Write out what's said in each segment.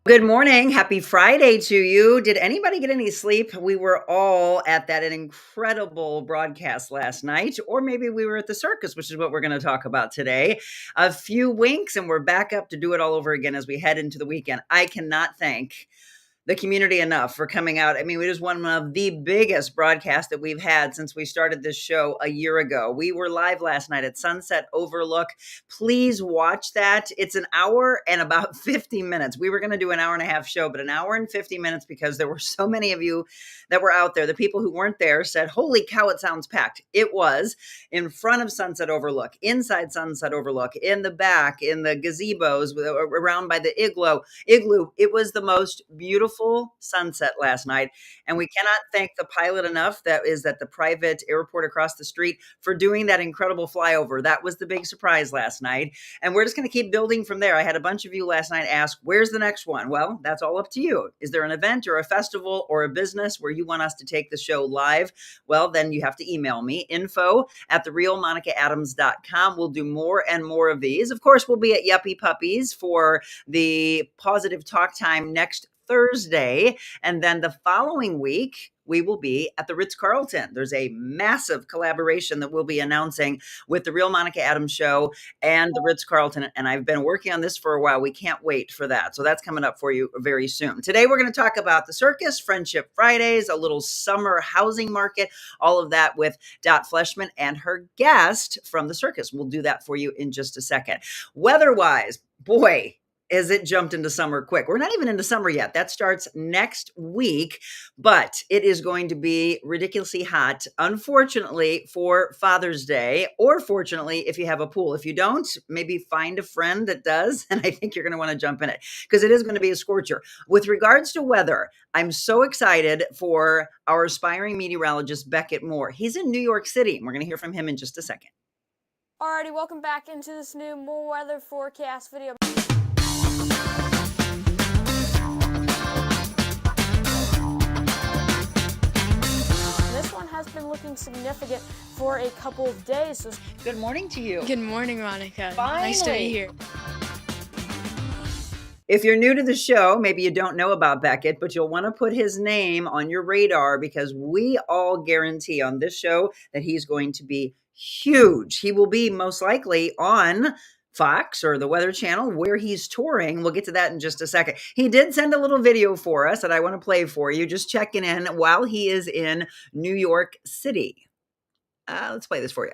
Good morning. Happy Friday to you. Did anybody get any sleep? We were all at that incredible broadcast last night, or maybe we were at the circus, which is what we're going to talk about today. A few winks, and we're back up to do it all over again as we head into the weekend. I cannot thank the community enough for coming out. I mean, it is one of the biggest broadcasts that we've had since we started this show a year ago. We were live last night at Sunset Overlook. Please watch that. It's an hour and about 50 minutes. We were going to do an hour and a half show, but an hour and 50 minutes because there were so many of you that were out there. The people who weren't there said, holy cow, it sounds packed. It was in front of Sunset Overlook, inside Sunset Overlook, in the back, in the gazebos, around by the igloo. It was the most beautiful sunset last night. And we cannot thank the pilot enough that is at the private airport across the street for doing that incredible flyover. That was the big surprise last night. And we're just going to keep building from there. I had a bunch of you last night ask, where's the next one? Well, that's all up to you. Is there an event or a festival or a business where you want us to take the show live? Well, then you have to email me, info@TheRealMonicaAdams.com. We'll do more and more of these. Of course, we'll be at Yuppie Puppies for the Positive Talk Time next Thursday. And then the following week, we will be at the Ritz-Carlton. There's a massive collaboration that we'll be announcing with the Real Monica Adams Show and the Ritz-Carlton. And I've been working on this for a while. We can't wait for that. So that's coming up for you very soon. Today, we're going to talk about the circus, Friendship Fridays, a little summer housing market, all of that with Dot Fleshman and her guest from the circus. We'll do that for you in just a second. Weather-wise, boy, as it jumped into summer quick. We're not even into summer yet. That starts next week, but it is going to be ridiculously hot, unfortunately, for Father's Day, or fortunately, if you have a pool. If you don't, maybe find a friend that does, and I think you're going to want to jump in it because it is going to be a scorcher. With regards to weather, I'm so excited for our aspiring meteorologist, Beckett Moore. He's in New York City, and we're going to hear from him in just a second. Alrighty, welcome back into this new more weather forecast video. This one has been looking significant for a couple of days. So good morning to you. Good morning, Monica. Finally. Nice to be here. If you're new to the show, maybe you don't know about Beckett, but you'll want to put his name on your radar because we all guarantee on this show that he's going to be huge. He will be most likely on Fox or the Weather Channel where he's touring. We'll get to that in just a second. He did send a little video for us that I want to play for you, just checking in while he is in New York City. Let's play this for you.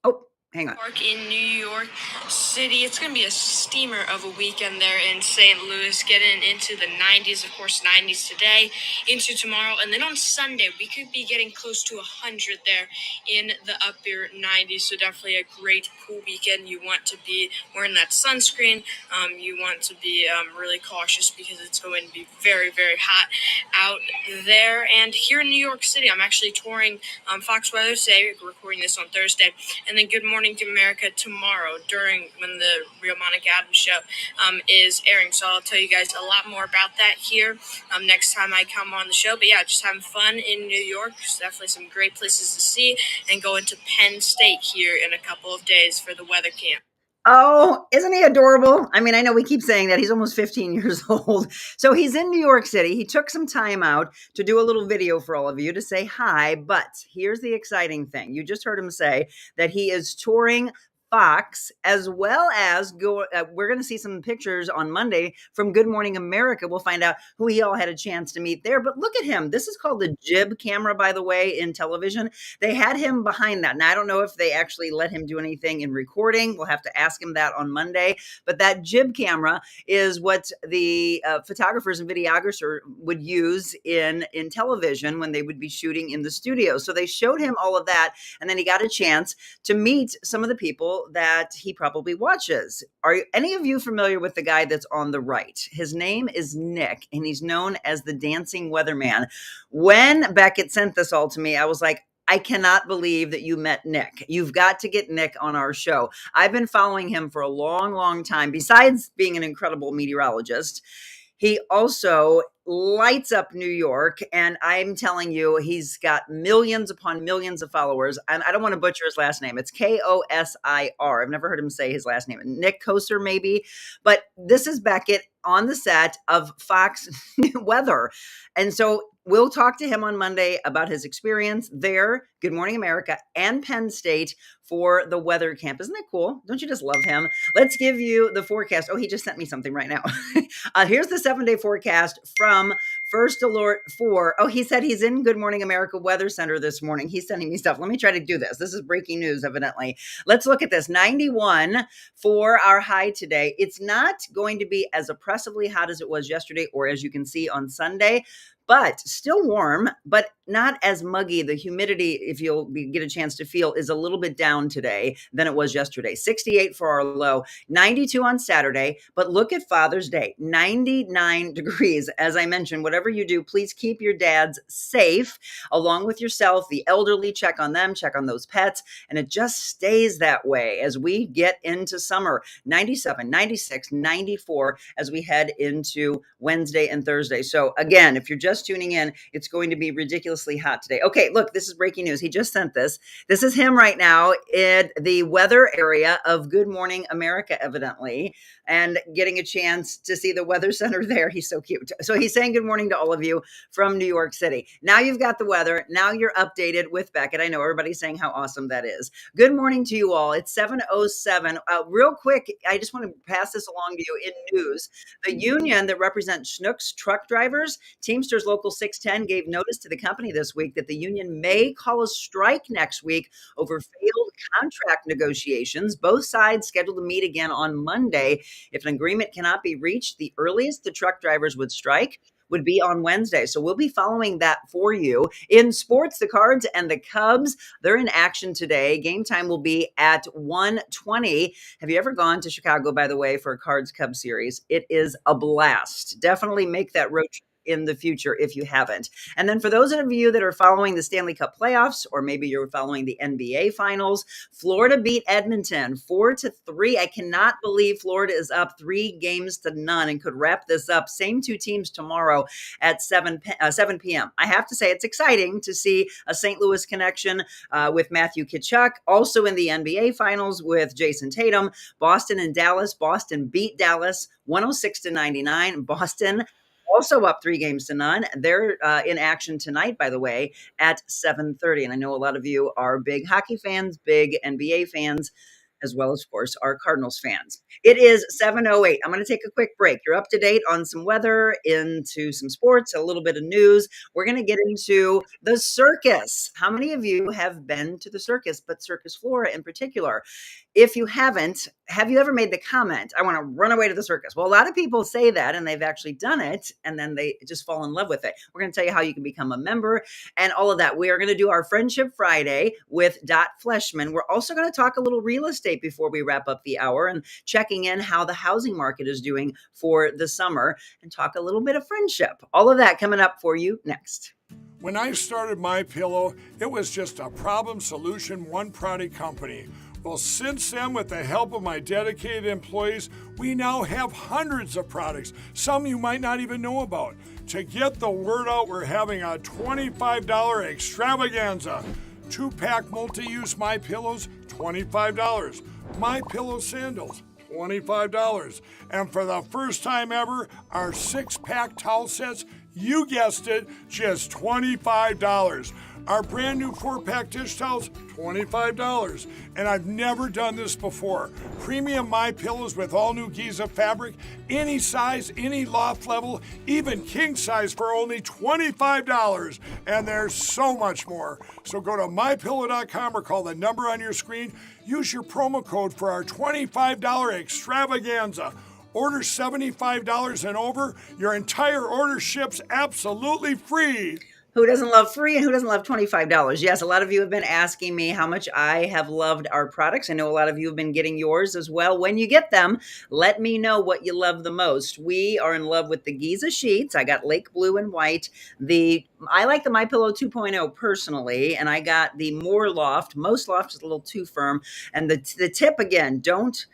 Oh, hang on. In New York City, it's going to be a steamer of a weekend there in St. Louis, getting into the 90s, of course, 90s today, into tomorrow. And then on Sunday, we could be getting close to 100 there in the upper 90s. So definitely a great, cool weekend. You want to be wearing that sunscreen. You want to be really cautious because it's going to be very, very hot out there. And here in New York City, I'm actually touring Fox Weather today. We're recording this on Thursday. And then Good Morning America tomorrow during when the Real Monica Adams Show is airing. So I'll tell you guys a lot more about that here next time I come on the show. But yeah, just having fun in New York. There's definitely some great places to see, and going to Penn State here in a couple of days for the weather camp. Oh, isn't he adorable? I mean, I know we keep saying that. He's almost 15 years old. So he's in New York City. He took some time out to do a little video for all of you to say hi. But here's the exciting thing. You just heard him say that he is touring Fox, as well as we're going to see some pictures on Monday from Good Morning America. We'll find out who he all had a chance to meet there. But look at him. This is called the jib camera, by the way, in television. They had him behind that. Now, I don't know if they actually let him do anything in recording. We'll have to ask him that on Monday. But that jib camera is what the photographers and videographers would use in television when they would be shooting in the studio. So they showed him all of that. And then he got a chance to meet some of the people that he probably watches. Are any of you familiar with the guy that's on the right? His name is Nick, and he's known as the Dancing Weatherman. When Beckett sent this all to me, I was like, I cannot believe that you met Nick. You've got to get Nick on our show. I've been following him for a long, long time. Besides being an incredible meteorologist, he also lights up New York. And I'm telling you, he's got millions upon millions of followers. And I don't want to butcher his last name. It's Kosir. I've never heard him say his last name. Nick Koser, maybe. But this is Beckett on the set of Fox Weather. And so we'll talk to him on Monday about his experience there, Good Morning America, and Penn State for the weather camp. Isn't that cool? Don't you just love him? Let's give you the forecast. Oh, he just sent me something right now. Here's the 7-day forecast from First Alert 4. Oh, he said he's in Good Morning America Weather Center this morning. He's sending me stuff. Let me try to do this. This is breaking news, evidently. Let's look at this. 91 for our high today. It's not going to be as oppressively hot as it was yesterday, or as you can see on Sunday, but still warm, but not as muggy. The humidity, if you'll get a chance to feel, is a little bit down today than it was yesterday. 68 for our low, 92 on Saturday. But look at Father's Day, 99 degrees. As I mentioned, whatever you do, please keep your dads safe along with yourself, the elderly, check on them, check on those pets. And it just stays that way as we get into summer. 97, 96, 94 as we head into Wednesday and Thursday. So again, if you're just tuning in, it's going to be ridiculously hot today. Okay, look, this is breaking news. He just sent this. This is him right now in the weather area of Good Morning America, evidently, and getting a chance to see the weather center there. He's so cute. So he's saying good morning to all of you from New York City. Now you've got the weather. Now you're updated with Beckett. I know everybody's saying how awesome that is. Good morning to you all. It's 7:07. Real quick, I just want to pass this along to you in news. The union that represents Schnucks truck drivers, Teamsters Local 610, gave notice to the company this week that the union may call a strike next week over failed contract negotiations. Both sides scheduled to meet again on Monday. If an agreement cannot be reached, the earliest the truck drivers would strike would be on Wednesday. So we'll be following that for you. In sports, the Cards and the Cubs, they're in action today. Game time will be at 1:20. Have you ever gone to Chicago, by the way, for a Cards-Cubs series? It is a blast. Definitely make that road trip in the future if you haven't. And then for those of you that are following the Stanley Cup playoffs, or maybe you're following the NBA finals, Florida beat Edmonton 4-3. I cannot believe Florida is up 3-0 and could wrap this up. Same two teams tomorrow at 7 p.m. I have to say it's exciting to see a St. Louis connection with Matthew Tkachuk. Also in the NBA finals with Jason Tatum, Boston and Dallas. Boston beat Dallas 106-99. Boston also up 3-0. They're in action tonight, by the way, at 7:30. And I know a lot of you are big hockey fans, big NBA fans, as well as, of course, our Cardinals fans. It is 7:08. I'm going to take a quick break. You're up to date on some weather, into some sports, a little bit of news. We're going to get into the circus. How many of you have been to the circus, but Circus Flora in particular? If you haven't, have you ever made the comment, I want to run away to the circus? Well, a lot of people say that, and they've actually done it, and then they just fall in love with it. We're going to tell you how you can become a member and all of that. We are going to do our Friendship Friday with Fleshman. We're also going to talk a little real estate before we wrap up the hour and checking in how the housing market is doing for the summer and talk a little bit of friendship. All of that coming up for you next. When I started MyPillow, it was just a problem solution, one product company. Well, since then, with the help of my dedicated employees, we now have hundreds of products, some you might not even know about. To get the word out, we're having a $25 extravaganza. 2-pack multi-use MyPillows, $25. MyPillow sandals, $25. And for the first time ever, our 6-pack towel sets, you guessed it, just $25. Our brand new 4-pack dish towels, $25. And I've never done this before. Premium MyPillows with all new Giza fabric, any size, any loft level, even king size for only $25. And there's so much more. So go to MyPillow.com or call the number on your screen. Use your promo code for our $25 extravaganza. Order $75 and over. Your entire order ships absolutely free. Who doesn't love free and who doesn't love $25? Yes, a lot of you have been asking me how much I have loved our products. I know a lot of you have been getting yours as well. When you get them, let me know what you love the most. We are in love with the Giza sheets. I got Lake Blue and White. I like the MyPillow 2.0 personally, and I got the More Loft. Most Loft is a little too firm. And the tip, again, don't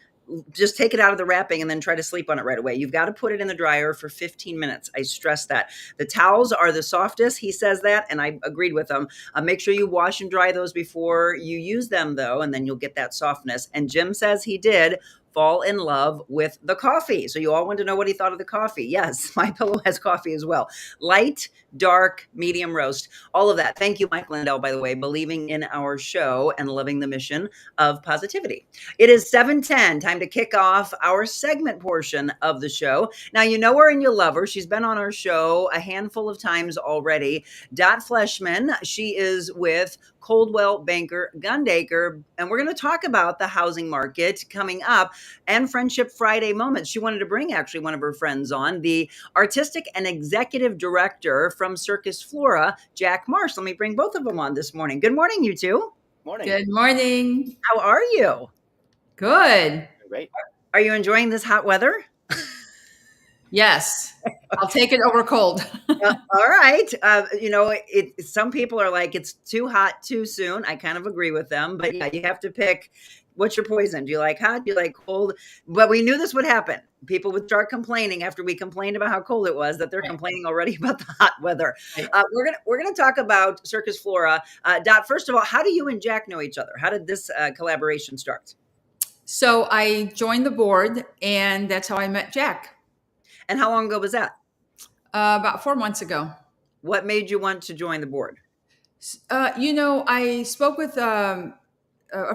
just take it out of the wrapping and then try to sleep on it right away. You've got to put it in the dryer for 15 minutes. I stress that. The towels are the softest. He says that, and I agreed with him. Make sure you wash and dry those before you use them, though, and then you'll get that softness. And Jim says he did fall in love with the coffee. So you all want to know what he thought of the coffee. Yes, my pillow has coffee as well. Light, dark, medium roast, all of that. Thank you, Mike Lindell, by the way, believing in our show and loving the mission of positivity. It is 7:10, time to kick off our segment portion of the show. Now, you know her and you love her. She's been on our show a handful of times already. Dot Fleshman, she is with Coldwell Banker Gundaker, and we're going to talk about the housing market coming up and Friendship Friday moments. She wanted to bring actually one of her friends on, the artistic and executive director from Circus Flora, Jack Marsh. Let me bring both of them on this morning. Good morning, you two. Morning. Good morning. How are you? Good. Great. Are you enjoying this hot weather? Yes. I'll take it over cold. All right. Some people are like, it's too hot too soon. I kind of agree with them. But yeah, you have to pick, what's your poison? Do you like hot? Do you like cold? But we knew this would happen. People would start complaining after we complained about how cold it was, that they're complaining already about the hot weather. We're gonna talk about Circus Flora. Dot, first of all, how do you and Jack know each other? How did this collaboration start? So I joined the board, and that's how I met Jack. And how long ago was that? About 4 months ago. What made you want to join the board? I spoke with a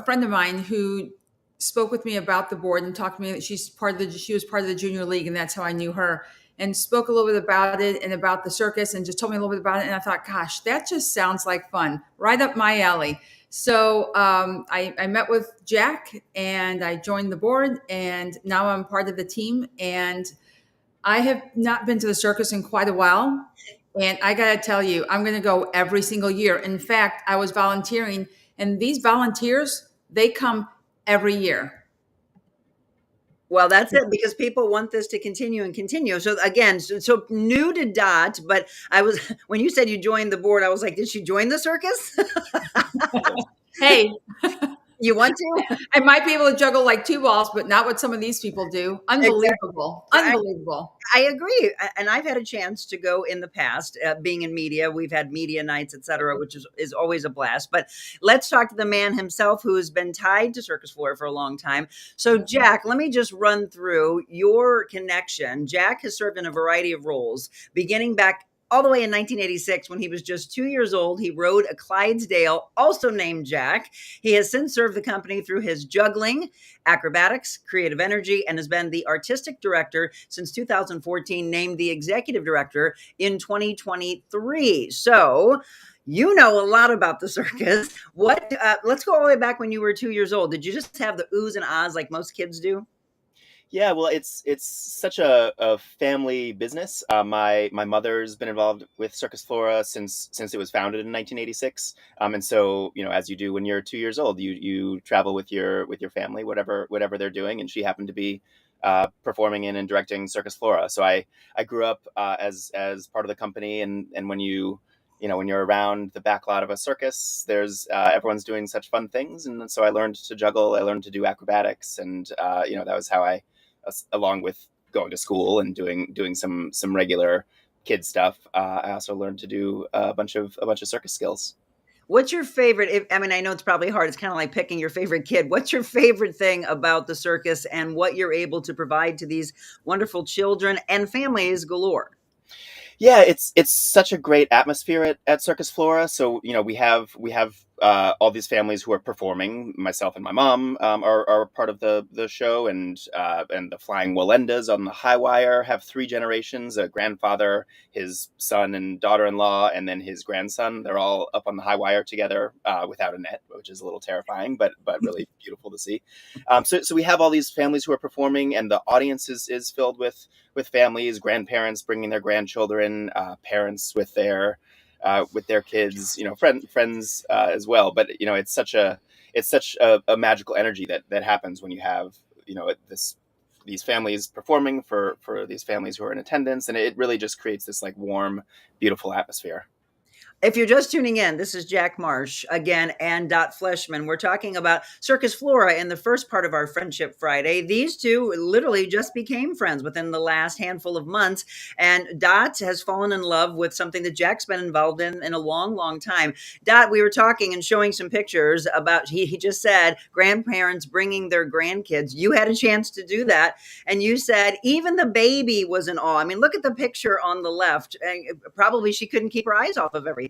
friend of mine who spoke with me about the board and talked to me that she was part of the junior league, and that's how I knew her, and spoke a little bit about it and about the circus and just told me a little bit about it. And I thought, gosh, that just sounds like fun, right up my alley. So I met with Jack and I joined the board, and now I'm part of the team. And I have not been to the circus in quite a while. And I got to tell you, I'm going to go every single year. In fact, I was volunteering, and these volunteers, they come every year. Well, that's it, because people want this to continue and continue. So again, so new to Dot, but when you said you joined the board, I was like, did she join the circus? Hey, you want to? I might be able to juggle like two balls, but not what some of these people do. Unbelievable. Exactly. Unbelievable. I agree. And I've had a chance to go in the past, being in media. We've had media nights, et cetera, which is always a blast. But let's talk to the man himself, who has been tied to Circus Flora for a long time. So Jack, let me just run through your connection. Jack has served in a variety of roles, beginning back all the way in 1986, when he was just 2 years old. He rode a Clydesdale, also named Jack. He has since served the company through his juggling, acrobatics, creative energy, and has been the artistic director since 2014, named the executive director in 2023. So you know a lot about the circus. Let's go all the way back when you were 2 years old. Did you just have the oohs and ahs like most kids do? Yeah, well, it's such a family business. My mother's been involved with Circus Flora since it was founded in 1986. And so, as you do when you're 2 years old, you travel with your family, whatever they're doing. And she happened to be performing in and directing Circus Flora. So I grew up as part of the company, and when when you're around the back lot of a circus, there's everyone's doing such fun things. And so I learned to juggle, I learned to do acrobatics, and that was how I, along with going to school and doing some regular kid stuff, I also learned to do a bunch of circus skills. What's your favorite? I know it's probably hard. It's kind of like picking your favorite kid. What's your favorite thing about the circus and what you're able to provide to these wonderful children and families galore? Yeah, it's such a great atmosphere at Circus Flora. So we have all these families who are performing. Myself and my mom are part of the show, and the Flying Walendas on the high wire have 3 generations: a grandfather, his son and daughter-in-law, and then his grandson. They're all up on the high wire together without a net, which is a little terrifying, but really beautiful to see. So we have all these families who are performing, and the audience is filled with families, grandparents bringing their grandchildren, parents with their kids, friends as well. But it's such a magical energy that happens when you have these families performing for these families who are in attendance, and it really just creates this like warm, beautiful atmosphere. If you're just tuning in, this is Jack Marsh again and Dot Fleshman. We're talking about Circus Flora in the first part of our Friendship Friday. These two literally just became friends within the last handful of months. And Dot has fallen in love with something that Jack's been involved in a long, long time. Dot, we were talking and showing some pictures about, he just said, grandparents bringing their grandkids. You had a chance to do that. And you said even the baby was in awe. I mean, look at the picture on the left. Probably she couldn't keep her eyes off of everything.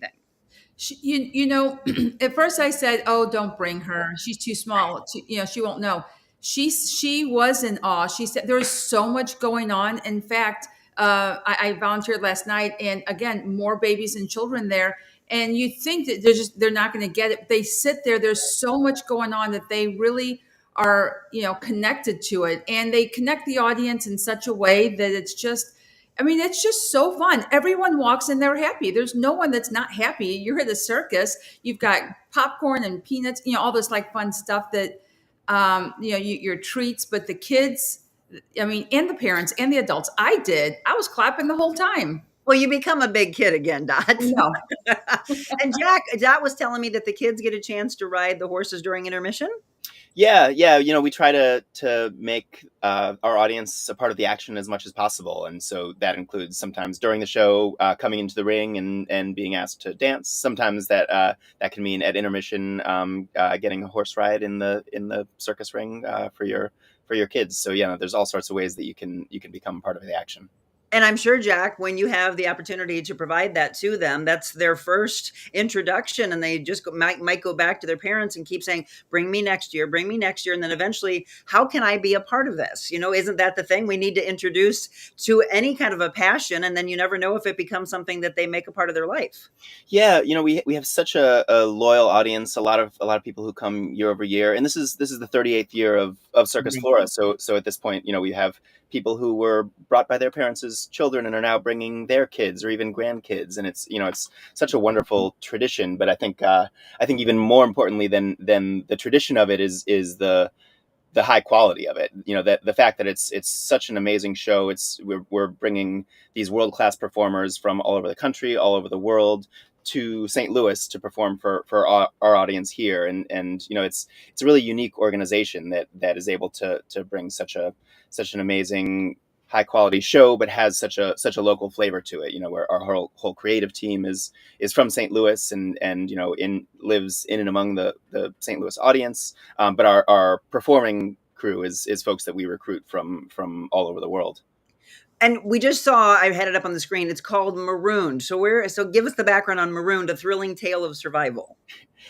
At first I said, "Oh, don't bring her. She's too small. She won't know." She was in awe. She said there was so much going on. In fact, I volunteered last night, and again, more babies and children there. And you think that they're not going to get it. They sit there. There's so much going on that they really are, connected to it, and they connect the audience in such a way that it's just so fun. Everyone walks in there happy. There's no one that's not happy. You're at a circus. You've got popcorn and peanuts, all this like fun stuff that, your treats. But the kids, and the parents and the adults, I was clapping the whole time. Well, you become a big kid again, Dot. No. And Jack, Dot was telling me that the kids get a chance to ride the horses during intermission. Yeah. We try to make our audience a part of the action as much as possible, and so that includes sometimes during the show coming into the ring and being asked to dance. Sometimes that can mean at intermission getting a horse ride in the circus ring for your kids. So there's all sorts of ways that you can become part of the action. And I'm sure, Jack, when you have the opportunity to provide that to them, that's their first introduction, and they just might go back to their parents and keep saying, bring me next year. And then eventually, how can I be a part of this? Isn't that the thing? We need to introduce to any kind of a passion, and then you never know if it becomes something that they make a part of their life. Yeah, we have such a loyal audience, a lot of people who come year over year. And this is the 38th year of Circus Flora. So at this point, we have people who were brought by their parents as children and are now bringing their kids or even grandkids, and it's such a wonderful tradition. But I think even more importantly than the tradition of it is the high quality of it. That the fact that it's such an amazing show. We're bringing these world-class performers from all over the country, all over the world, to St. Louis to perform for our audience here, and it's a really unique organization that is able to bring such an amazing high quality show, but has such a local flavor to it. Where our whole creative team is from St. Louis and lives in and among the St. Louis audience, but our performing crew is folks that we recruit from all over the world. And we just saw, I had it up on the screen, it's called Marooned. So give us the background on Marooned, a thrilling tale of survival.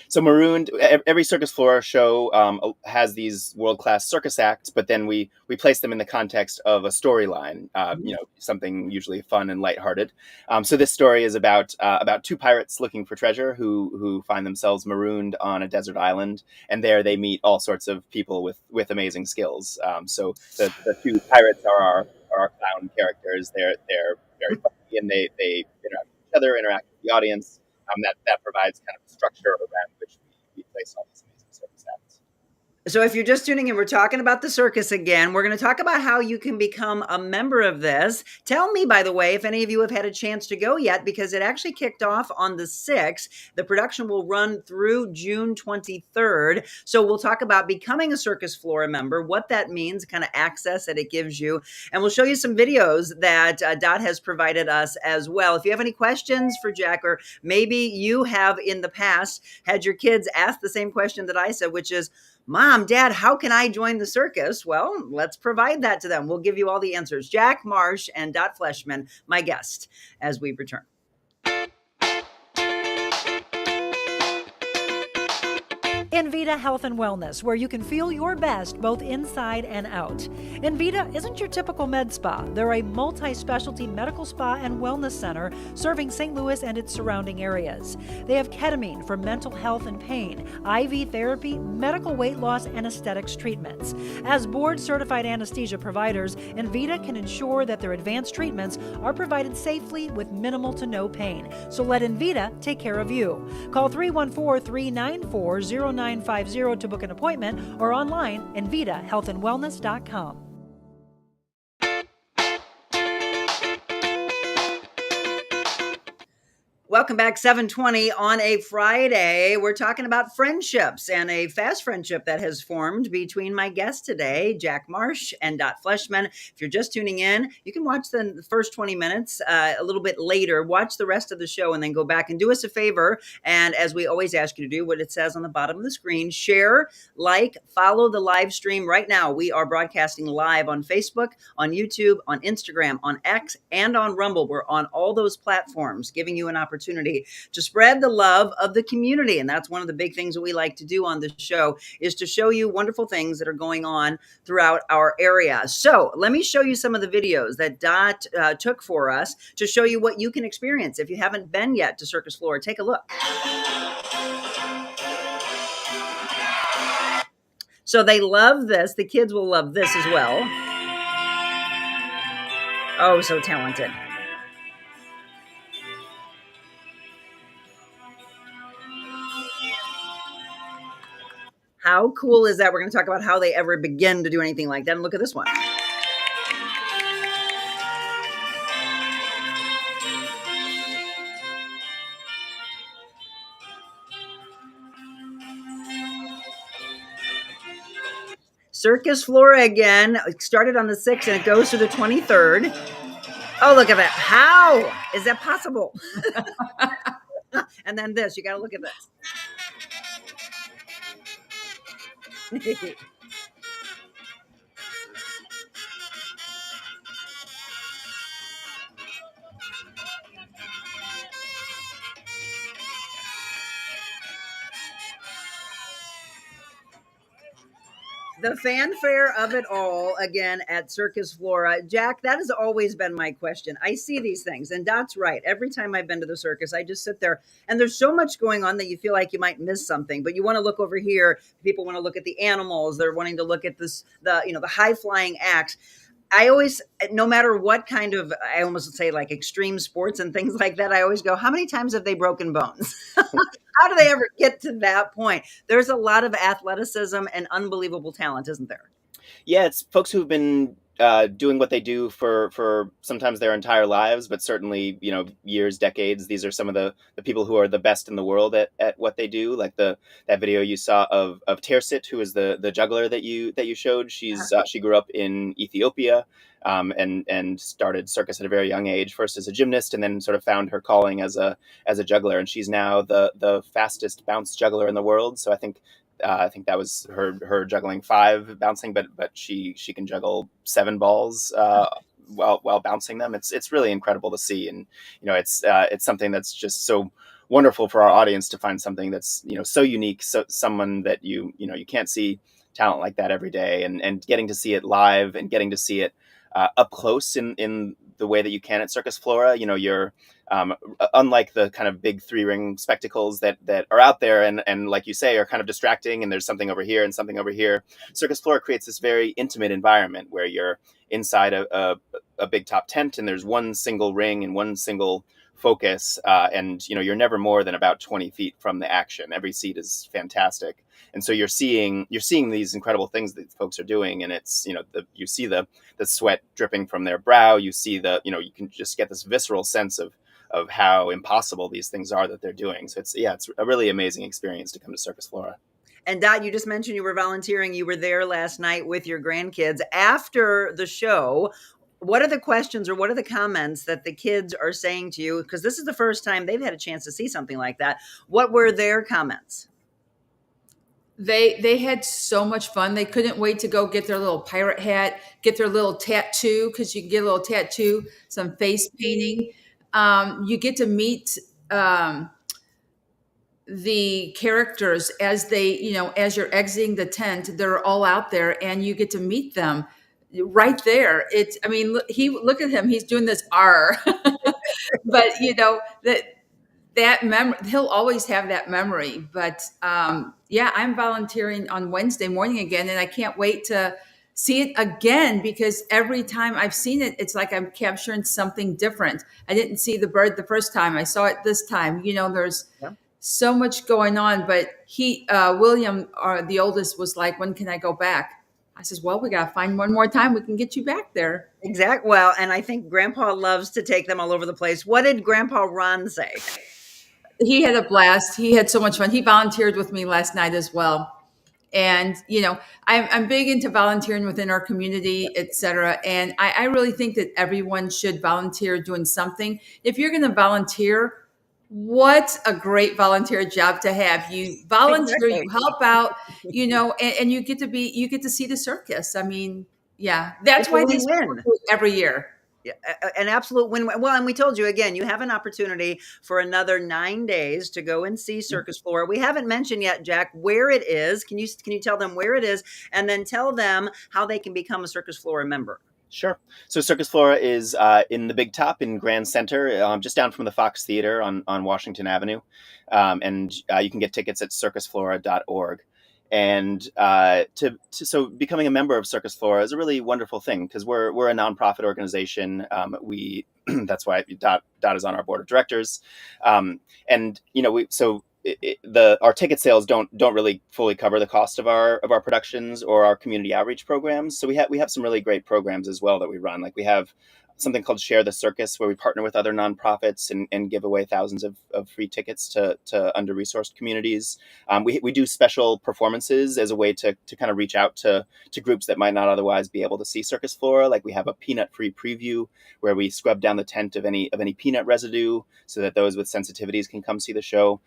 So Marooned, every Circus Flora show has these world-class circus acts, but then we place them in the context of a storyline, something usually fun and lighthearted. So this story is about two pirates looking for treasure who find themselves marooned on a desert island, and there they meet all sorts of people with amazing skills. So the two pirates are our clown characters. They're very funny, and they interact with each other, interact with the audience. That provides kind of a structure around which we place all these amazing circus acts. So if you're just tuning in, we're talking about the circus again. We're going to talk about how you can become a member of this. Tell me, by the way, if any of you have had a chance to go yet, because it actually kicked off on the 6th. The production will run through June 23rd. So we'll talk about becoming a Circus Flora member, what that means, kind of access that it gives you. And we'll show you some videos that Dot has provided us as well. If you have any questions for Jack, or maybe you have in the past had your kids ask the same question that I said, which is, Mom, Dad, how can I join the circus? Well, let's provide that to them. We'll give you all the answers. Jack Marsh and Dot Fleshman, my guest, as we return. Envita Health and Wellness, where you can feel your best both inside and out. Envita isn't your typical med spa. They're a multi-specialty medical spa and wellness center serving St. Louis and its surrounding areas. They have ketamine for mental health and pain, IV therapy, medical weight loss, and aesthetics treatments. As board-certified anesthesia providers, Envita can ensure that their advanced treatments are provided safely with minimal to no pain. So let Envita take care of you. Call 314-394-0950 to book an appointment, or online, EnvitaHealthAndWellness.com. Welcome back, 7:20 on a Friday. We're talking about friendships and a fast friendship that has formed between my guests today, Jack Marsh and Dot Fleshman. If you're just tuning in, you can watch the first 20 minutes a little bit later. Watch the rest of the show and then go back and do us a favor. And as we always ask you to do, what it says on the bottom of the screen, share, like, follow the live stream. Right now, we are broadcasting live on Facebook, on YouTube, on Instagram, on X, and on Rumble. We're on all those platforms, giving you an opportunity to spread the love of the community. And that's one of the big things that we like to do on this show, is to show you wonderful things that are going on throughout our area. So let me show you some of the videos that Dot took for us to show you what you can experience. If you haven't been yet to Circus Flora, take a look. So they love this. The kids will love this as well. Oh, so talented. How cool is that? We're going to talk about how they ever begin to do anything like that. And look at this one. Circus Flora again. It started on the 6th and it goes to the 23rd. Oh, look at that. How is that possible? And then this. You got to look at this. The fanfare of it all, again, at Circus Flora. Jack, that has always been my question. I see these things, and Dot's right. Every time I've been to the circus, I just sit there, and there's so much going on that you feel like you might miss something, but you want to look over here. People want to look at the animals. They're wanting to look at this, the high-flying acts. I always, no matter what kind of, I almost say like extreme sports and things like that, I always go, how many times have they broken bones? How do they ever get to that point? There's a lot of athleticism and unbelievable talent, isn't there? Yeah, it's folks who've been doing what they do for sometimes their entire lives, but certainly, years, decades. These are some of the people who are the best in the world at what they do. Like that video you saw of Tersit, who is the juggler that you showed. She grew up in Ethiopia and started circus at a very young age, first as a gymnast, and then sort of found her calling as a juggler. And she's now the fastest bounce juggler in the world. So I think that was her juggling 5 bouncing, but she can juggle 7 balls while bouncing them. It's really incredible to see, and it's something that's just so wonderful for our audience to find something that's so unique, so someone that you can't see talent like that every day, and getting to see it live and getting to see it up close in the way that you can at Circus Flora. You're unlike the kind of big 3-ring spectacles that are out there and like you say are kind of distracting, and there's something over here and something over here. Circus Flora creates this very intimate environment where you're inside a big top tent, and there's one single ring and one single focus, and you're never more than about 20 feet from the action. Every seat is fantastic, and so you're seeing these incredible things that folks are doing, and it's you see the sweat dripping from their brow. You see you can just get this visceral sense of how impossible these things are that they're doing. So it's a really amazing experience to come to Circus Flora. And Dot, you just mentioned you were volunteering. You were there last night with your grandkids. After the show, what are the questions or what are the comments that the kids are saying to you? Because this is the first time they've had a chance to see something like that. What were their comments? They had so much fun. They couldn't wait to go get their little pirate hat, get their little tattoo, because you can get a little tattoo, some face painting. You get to meet the characters as they, as you're exiting the tent. They're all out there, and you get to meet them right there. Look at him. He's doing this R, but that memory, he'll always have that memory. But I'm volunteering on Wednesday morning again, and I can't wait to see it again, because every time I've seen it, it's like I'm capturing something different. I didn't see the bird the first time. I saw it this time. There's so much going on. But William, the oldest, was like, when can I go back? I says, well, we got to find one more time we can get you back there. Exactly. Well, and I think Grandpa loves to take them all over the place. What did Grandpa Ron say? He had a blast. He had so much fun. He volunteered with me last night as well. And, I'm big into volunteering within our community, et cetera. And I really think that everyone should volunteer doing something. If you're going to volunteer, what a great volunteer job to have. You volunteer, Exactly. you help out, and you get to see the circus. I mean, yeah, that's It's a why they win-win. do it every year. Yeah, an absolute win. Well, and we told you again, you have an opportunity for another 9 days to go and see Circus Flora. We haven't mentioned yet, Jack, where it is. Can you tell them where it is, and then tell them how they can become a Circus Flora member? Sure. So Circus Flora is in the Big Top in Grand Center, just down from the Fox Theater on Washington Avenue. And you can get tickets at circusflora.org. And so becoming a member of Circus Flora is a really wonderful thing because we're a nonprofit organization. We that's why Dot is on our board of directors. And our ticket sales don't really fully cover the cost of our productions or our community outreach programs. So we have some really great programs as well that we run. Like we have something called Share the Circus, where we partner with other nonprofits and give away thousands of free tickets to under-resourced communities. We do special performances as a way to kind of reach out to groups that might not otherwise be able to see Circus Flora. Like we have a peanut-free preview where we scrub down the tent of any peanut residue so that those with sensitivities can come see the show.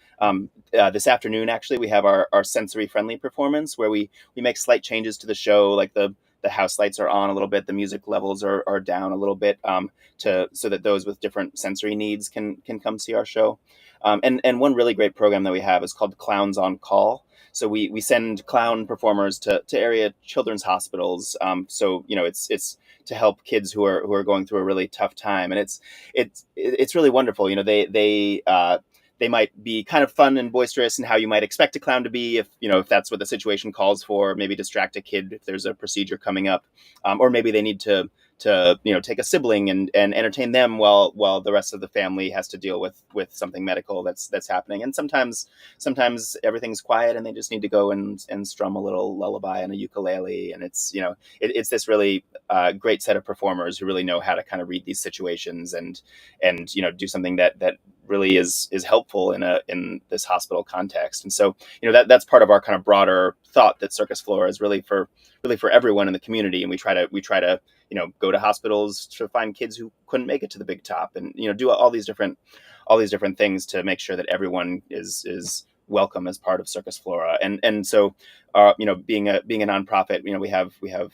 This afternoon, actually, we have our sensory-friendly performance where we make slight changes to the show, like the house lights are on a little bit, the music levels are down a little bit, so that those with different sensory needs can come see our show. And one really great program that we have is called Clowns on Call. So we send clown performers to area children's hospitals. So it's to help kids who are going through a really tough time, and it's really wonderful. They might be kind of fun and boisterous and how you might expect a clown to be if that's what the situation calls for. Maybe distract a kid if there's a procedure coming up, or maybe they need to take a sibling and entertain them while the rest of the family has to deal with something medical that's happening. And sometimes everything's quiet and they just need to go and strum a little lullaby on a ukulele. And it's this really great set of performers who really know how to kind of read these situations and do something that really is helpful in this hospital context. And so that's part of our kind of broader thought that Circus Flora is really for everyone in the community. And we try to go to hospitals to find kids who couldn't make it to the Big Top, and do all these different things to make sure that everyone is welcome as part of Circus Flora. And so being a nonprofit, we have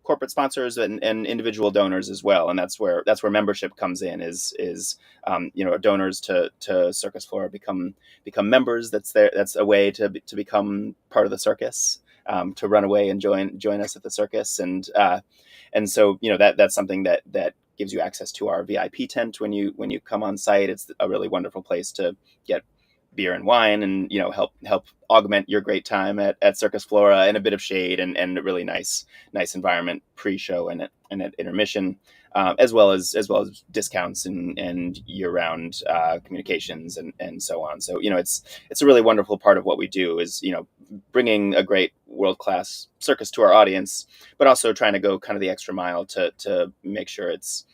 corporate sponsors and individual donors as well, and that's where membership comes in. Is donors to Circus Flora become members. That's a way to become part of the circus, to run away and join us at the circus, and so that's something that gives you access to our VIP tent when you come on site. It's a really wonderful place to get beer and wine and help augment your great time at Circus Flora, and a bit of shade and a really nice environment pre-show and at intermission, as well as discounts and year-round communications and so on. So it's a really wonderful part of what we do is bringing a great world-class circus to our audience, but also trying to go kind of the extra mile to make sure it's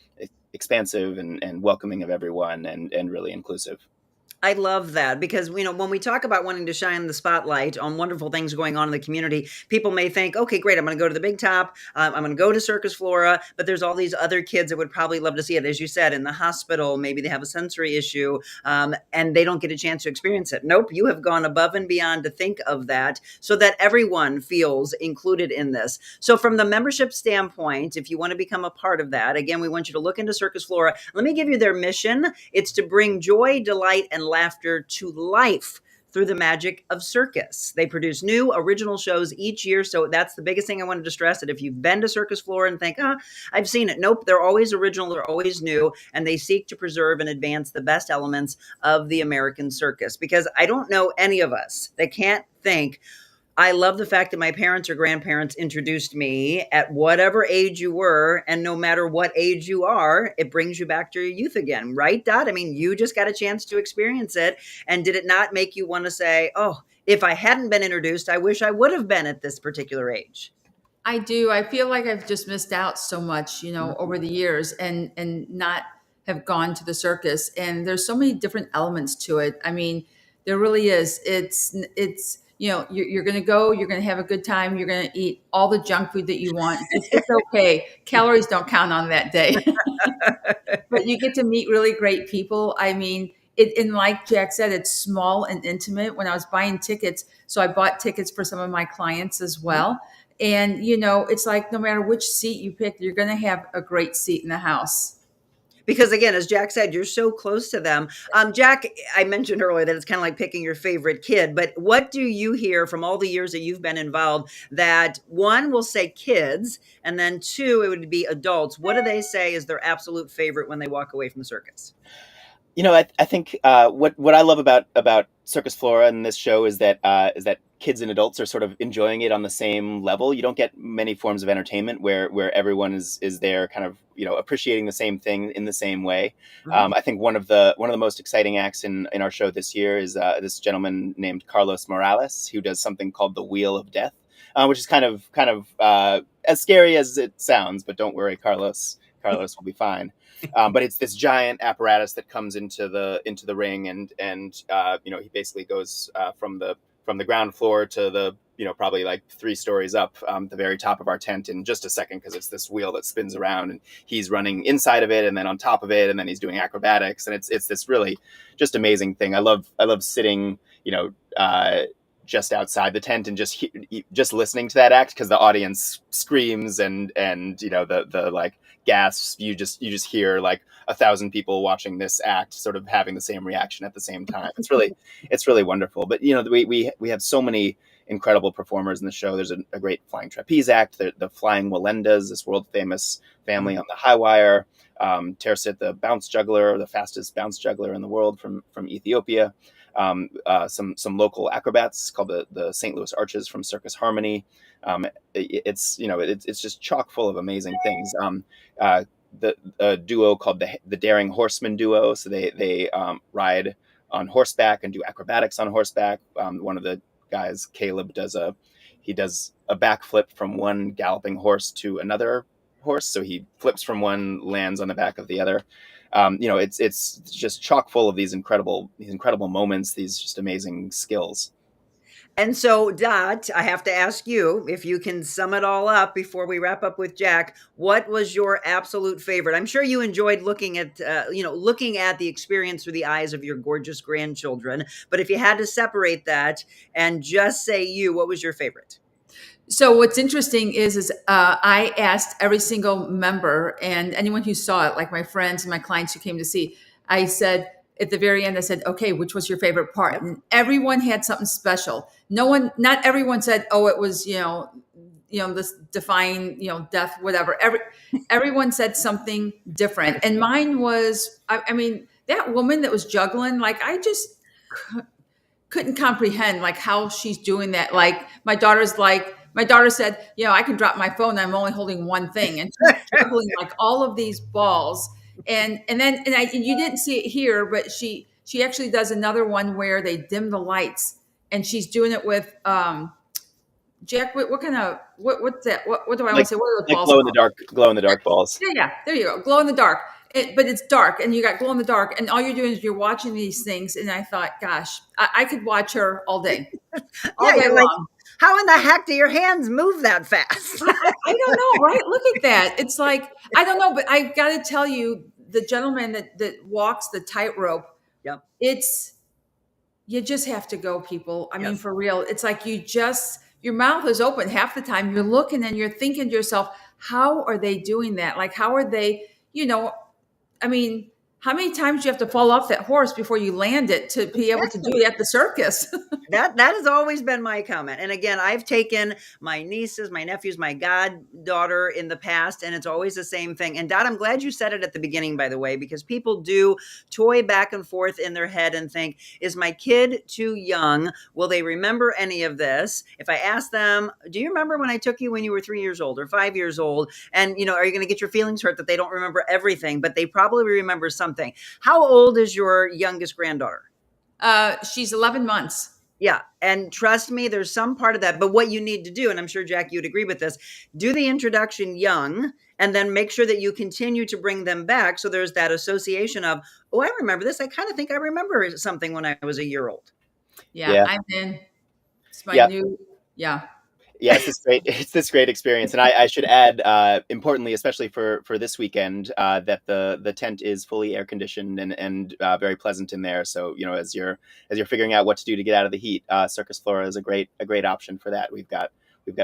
expansive and welcoming of everyone and really inclusive. I love that because, when we talk about wanting to shine the spotlight on wonderful things going on in the community, people may think, okay, great, I'm going to go to the Big Top. I'm going to go to Circus Flora, but there's all these other kids that would probably love to see it. As you said, in the hospital, maybe they have a sensory issue, and they don't get a chance to experience it. Nope. You have gone above and beyond to think of that so that everyone feels included in this. So from the membership standpoint, if you want to become a part of that, again, we want you to look into Circus Flora. Let me give you their mission. It's to bring joy, delight, and laughter to life through the magic of circus. They produce new original shows each year. So that's the biggest thing I wanted to stress, that if you've been to Circus Flora and think, I've seen it. Nope. They're always original. They're always new. And they seek to preserve and advance the best elements of the American circus, because I don't know any of us that can't think, I love the fact that my parents or grandparents introduced me at whatever age you were, and no matter what age you are, it brings you back to your youth again, right, Dot? I mean, you just got a chance to experience it, and did it not make you want to say, oh, if I hadn't been introduced, I wish I would have been at this particular age? I do. I feel like I've just missed out so much, over the years, and not have gone to the circus, and there's so many different elements to it. I mean, there really is. It's you're going to go, you're going to have a good time, you're going to eat all the junk food that you want. It's okay. Calories don't count on that day. But you get to meet really great people. I mean, and like Jack said, it's small and intimate. When I was buying tickets, so I bought tickets for some of my clients as well. And, it's like no matter which seat you pick, you're going to have a great seat in the house. Because again, as Jack said, you're so close to them. Jack, I mentioned earlier that it's kind of like picking your favorite kid, but what do you hear from all the years that you've been involved that one will say kids, and then two, it would be adults. What do they say is their absolute favorite when they walk away from the circus? I think what I love about Circus Flora and this show is that kids and adults are sort of enjoying it on the same level. You don't get many forms of entertainment where everyone is there kind of appreciating the same thing in the same way. Mm-hmm. I think one of the most exciting acts in our show this year is this gentleman named Carlos Morales, who does something called the Wheel of Death, which is kind of as scary as it sounds. But don't worry, Carlos will be fine. But it's this giant apparatus that comes into the ring, and he basically goes from the ground floor to the probably like 3 stories up, the very top of our tent in just a second, because it's this wheel that spins around, and he's running inside of it and then on top of it, and then he's doing acrobatics, and it's this really just amazing thing. I love sitting just outside the tent and just listening to that act, because the audience screams and the like gasps. You just hear like 1,000 people watching this act sort of having the same reaction at the same time. It's really wonderful. But we have so many incredible performers in the show. There's a great flying trapeze act, the flying Walendas, this world famous family on the high wire. Tersit, the bounce juggler, the fastest bounce juggler in the world from Ethiopia. Some local acrobats called the St. Louis Arches from Circus Harmony. It's just chock full of amazing things. The duo called the Daring Horseman duo. So they ride on horseback and do acrobatics on horseback. One of the guys, Caleb, does a backflip from one galloping horse to another horse. So he flips from one, lands on the back of the other. It's just chock full of these incredible moments, these just amazing skills. And so, Dot, I have to ask you if you can sum it all up before we wrap up with Jack. What was your absolute favorite? I'm sure you enjoyed looking at the experience through the eyes of your gorgeous grandchildren. But if you had to separate that and just say what was your favorite? So what's interesting is I asked every single member and anyone who saw it, like my friends and my clients who came to see, I said at the very end, I said, okay, which was your favorite part? And everyone had something special. Not everyone said, oh, it was, this defying, death, whatever. Everyone said something different. And mine was, I mean, that woman that was juggling, like, I just couldn't comprehend like how she's doing that. Like my daughter said, I can drop my phone. I'm only holding one thing. And she's juggling like all of these balls. And you didn't see it here, but she actually does another one where they dim the lights, and she's doing it with Jack. What's that? What do I want to say? What are the balls? Glow in the dark balls. Yeah. There you go. Glow in the dark. But it's dark, and you got glow in the dark, and all you're doing is you're watching these things. And I thought, gosh, I could watch her all day, all day long. Like, how in the heck do your hands move that fast? I don't know, right? Look at that. It's like, I don't know, but I got to tell you, the gentleman that walks the tightrope, yep. You just have to go, people. I mean, for real. It's like your mouth is open half the time. You're looking and you're thinking to yourself, how are they doing that? Like, how are they, I mean, how many times do you have to fall off that horse before you land it to be able to do it at the circus? That has always been my comment. And again, I've taken my nieces, my nephews, my goddaughter in the past, and it's always the same thing. And Dot, I'm glad you said it at the beginning, by the way, because people do toy back and forth in their head and think, is my kid too young? Will they remember any of this? If I ask them, do you remember when I took you when you were 3 years old or 5 years old? And, are you going to get your feelings hurt that they don't remember everything, but they probably remember something. How old is your youngest granddaughter? She's 11 months. Yeah. And trust me, there's some part of that. But what you need to do, and I'm sure, Jack, you'd agree with this, do the introduction young and then make sure that you continue to bring them back. So there's that association of, oh, I remember this. I kind of think I remember something when I was a year old. Yeah, Yeah. I'm in. It's my Yeah. new, yeah. Yeah, it's this great experience. And I should add, importantly, especially for this weekend, that the tent is fully air conditioned and very pleasant in there. So, as you're figuring out what to do to get out of the heat, Circus Flora is a great option for that. We've got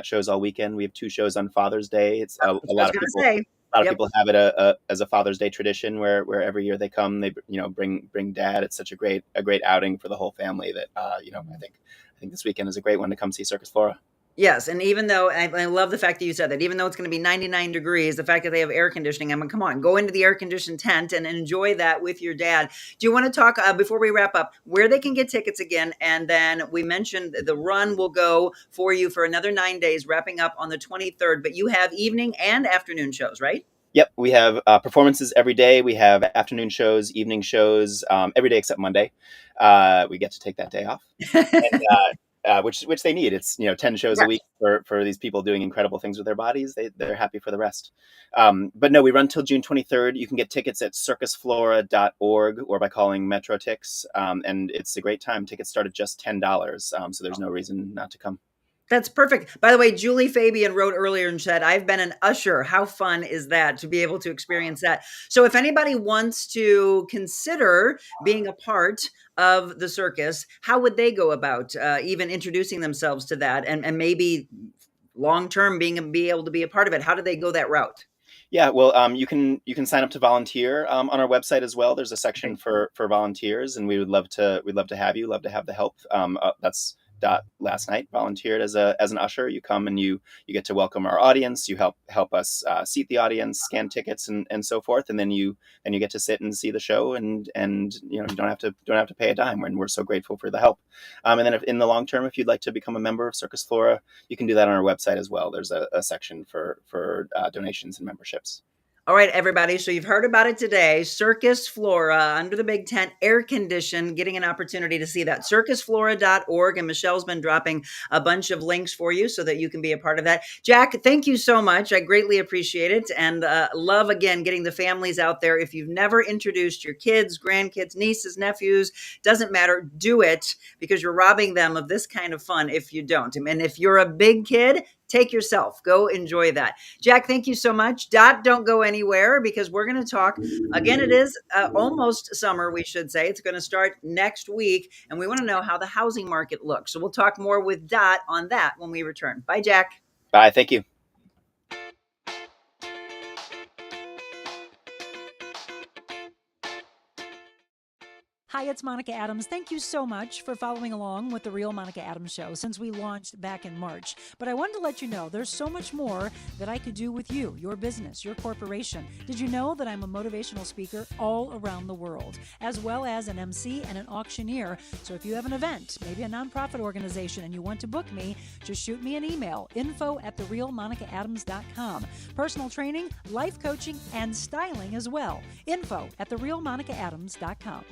shows all weekend. We have 2 shows on Father's Day. It's a That's what I lot was of going to people. say. A lot of Yep. people have it as a Father's Day tradition where every year they come, they bring dad. It's such a great outing for the whole family that I think this weekend is a great one to come see Circus Flora. Yes, and even though I love the fact that you said that, even though it's going to be 99 degrees, the fact that they have air conditioning, I mean, come on, go into the air conditioned tent and enjoy that with your dad. Do you want to talk before we wrap up where they can get tickets again? And then we mentioned the run will go for you for another 9 days, wrapping up on the 23rd. But you have evening and afternoon shows, right? Yep, we have performances every day. We have afternoon shows, evening shows, every day except Monday. We get to take that day off, and, which they need. It's 10 shows a Yes. week for these people doing incredible things with their bodies. They're happy for the rest. But no, we run till June 23rd. You can get tickets at circusflora.org or by calling MetroTix, and it's a great time. Tickets start at just $10, so there's no reason not to come. That's perfect. By the way, Julie Fabian wrote earlier and said, I've been an usher. How fun is that to be able to experience that? So if anybody wants to consider being a part of the circus, how would they go about even introducing themselves to that and maybe long-term be able to be a part of it? How do they go that route? Yeah, well, you can sign up to volunteer on our website as well. There's a section for volunteers, and we'd love to have you. Love to have the help. That's last night. Volunteered as an usher. You come and you get to welcome our audience. You help us seat the audience, scan tickets, and so forth. And then you get to sit and see the show, and you don't have to pay a dime. And we're so grateful for the help. And then in the long term, if you'd like to become a member of Circus Flora, you can do that on our website as well. There's a section for donations and memberships. All right, everybody. So you've heard about it today. Circus Flora, under the big tent, air conditioned, getting an opportunity to see that. Circusflora.org. And Michelle's been dropping a bunch of links for you so that you can be a part of that. Jack, thank you so much. I greatly appreciate it. And love, again, getting the families out there. If you've never introduced your kids, grandkids, nieces, nephews, doesn't matter, do it, because you're robbing them of this kind of fun if you don't. And if you're a big kid, take yourself, go enjoy that. Jack, thank you so much. Dot, don't go anywhere, because we're going to talk again. It is almost summer, we should say. It's going to start next week, and we want to know how the housing market looks. So we'll talk more with Dot on that when we return. Bye, Jack. Bye. Thank you. Hi, it's Monica Adams. Thank you so much for following along with The Real Monica Adams Show since we launched back in March. But I wanted to let you know there's so much more that I could do with you, your business, your corporation. Did you know that I'm a motivational speaker all around the world, as well as an MC and an auctioneer? So if you have an event, maybe a nonprofit organization, and you want to book me, just shoot me an email, info@TheRealMonicaAdams.com. Personal training, life coaching, and styling as well. Info@TheRealMonicaAdams.com.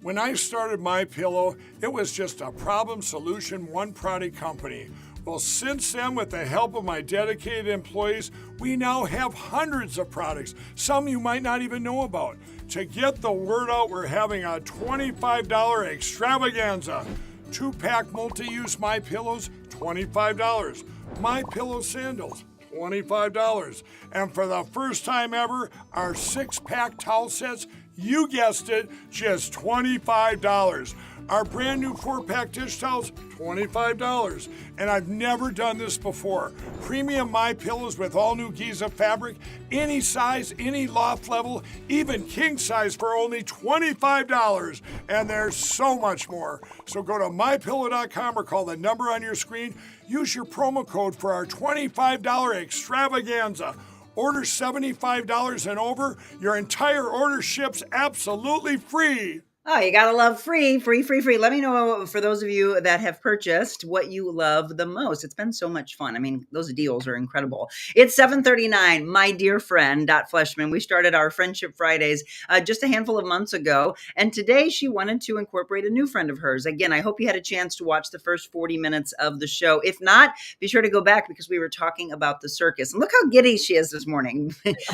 When I started MyPillow, it was just a problem solution, one product company. Well, since then, with the help of my dedicated employees, we now have hundreds of products, some you might not even know about. To get the word out, we're having a $25 extravaganza. 2-pack multi-use MyPillows, $25. MyPillow sandals, $25. And for the first time ever, our 6-pack towel sets, you guessed it, just $25. Our brand new 4-pack dish towels, $25. And I've never done this before. Premium MyPillows with all new Giza fabric, any size, any loft level, even king size for only $25. And there's so much more. So go to MyPillow.com or call the number on your screen. Use your promo code for our $25 extravaganza. Order $75 and over, your entire order ships absolutely free. Oh, you gotta love free, free, free, free. Let me know, for those of you that have purchased, what you love the most. It's been so much fun. I mean, those deals are incredible. It's 7:39. My dear friend, Fleshman, we started our Friendship Fridays just a handful of months ago, and today she wanted to incorporate a new friend of hers. Again, I hope you had a chance to watch the first 40 minutes of the show. If not, be sure to go back, because we were talking about the circus. And look how giddy she is this morning.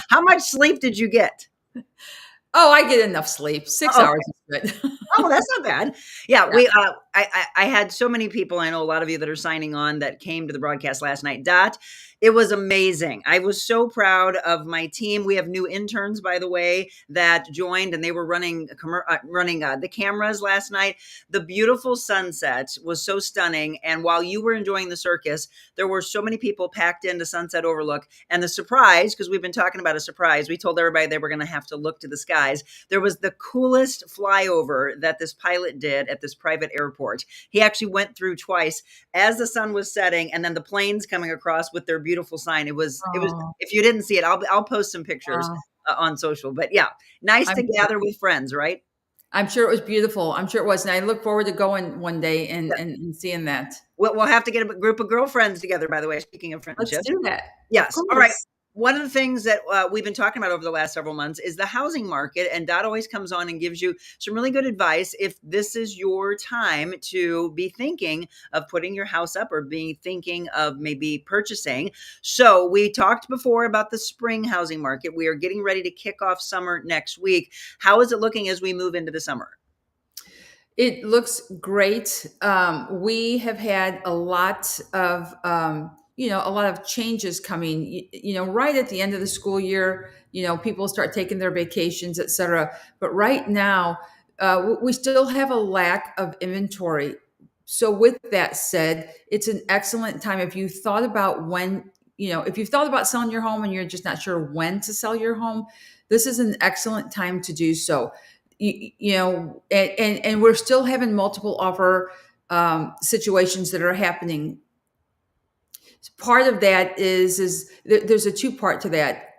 How much sleep did you get? Oh, I get enough sleep. 6 hours is good. Oh, that's not bad. Yeah, Yeah. we I had so many people, I know a lot of you that are signing on, that came to the broadcast last night. Dot, it was amazing. I was so proud of my team. We have new interns, by the way, that joined, and they were running the cameras last night. The beautiful sunset was so stunning, and while you were enjoying the circus, there were so many people packed into Sunset Overlook. And the surprise, because we've been talking about a surprise, we told everybody they were going to have to look to the skies. There was the coolest flyover that this pilot did at this private airport. He actually went through twice as the sun was setting, and then the planes coming across with their beautiful sign. It was, Oh, if you didn't see it, I'll post some pictures wow. on social. But yeah, nice I'm to gather with friends, right? I'm sure it was beautiful. I'm sure it was, and I look forward to going one day and seeing that. We'll have to get a group of girlfriends together, by the way, speaking of Let's friendship. do that. Of Yes. All right. course. One of the things that we've been talking about over the last several months is the housing market. And Dot always comes on and gives you some really good advice if this is your time to be thinking of putting your house up, or be thinking of maybe purchasing. So we talked before about the spring housing market. We are getting ready to kick off summer next week. How is it looking as we move into the summer? It looks great. We have had a lot of, a lot of changes coming. Right at the end of the school year, people start taking their vacations, et cetera. But right now, we still have a lack of inventory. So, with that said, it's an excellent time if you thought about if you've thought about selling your home and you're just not sure when to sell your home. This is an excellent time to do so. And we're still having multiple offer situations that are happening. Part of that is there's a two part to that.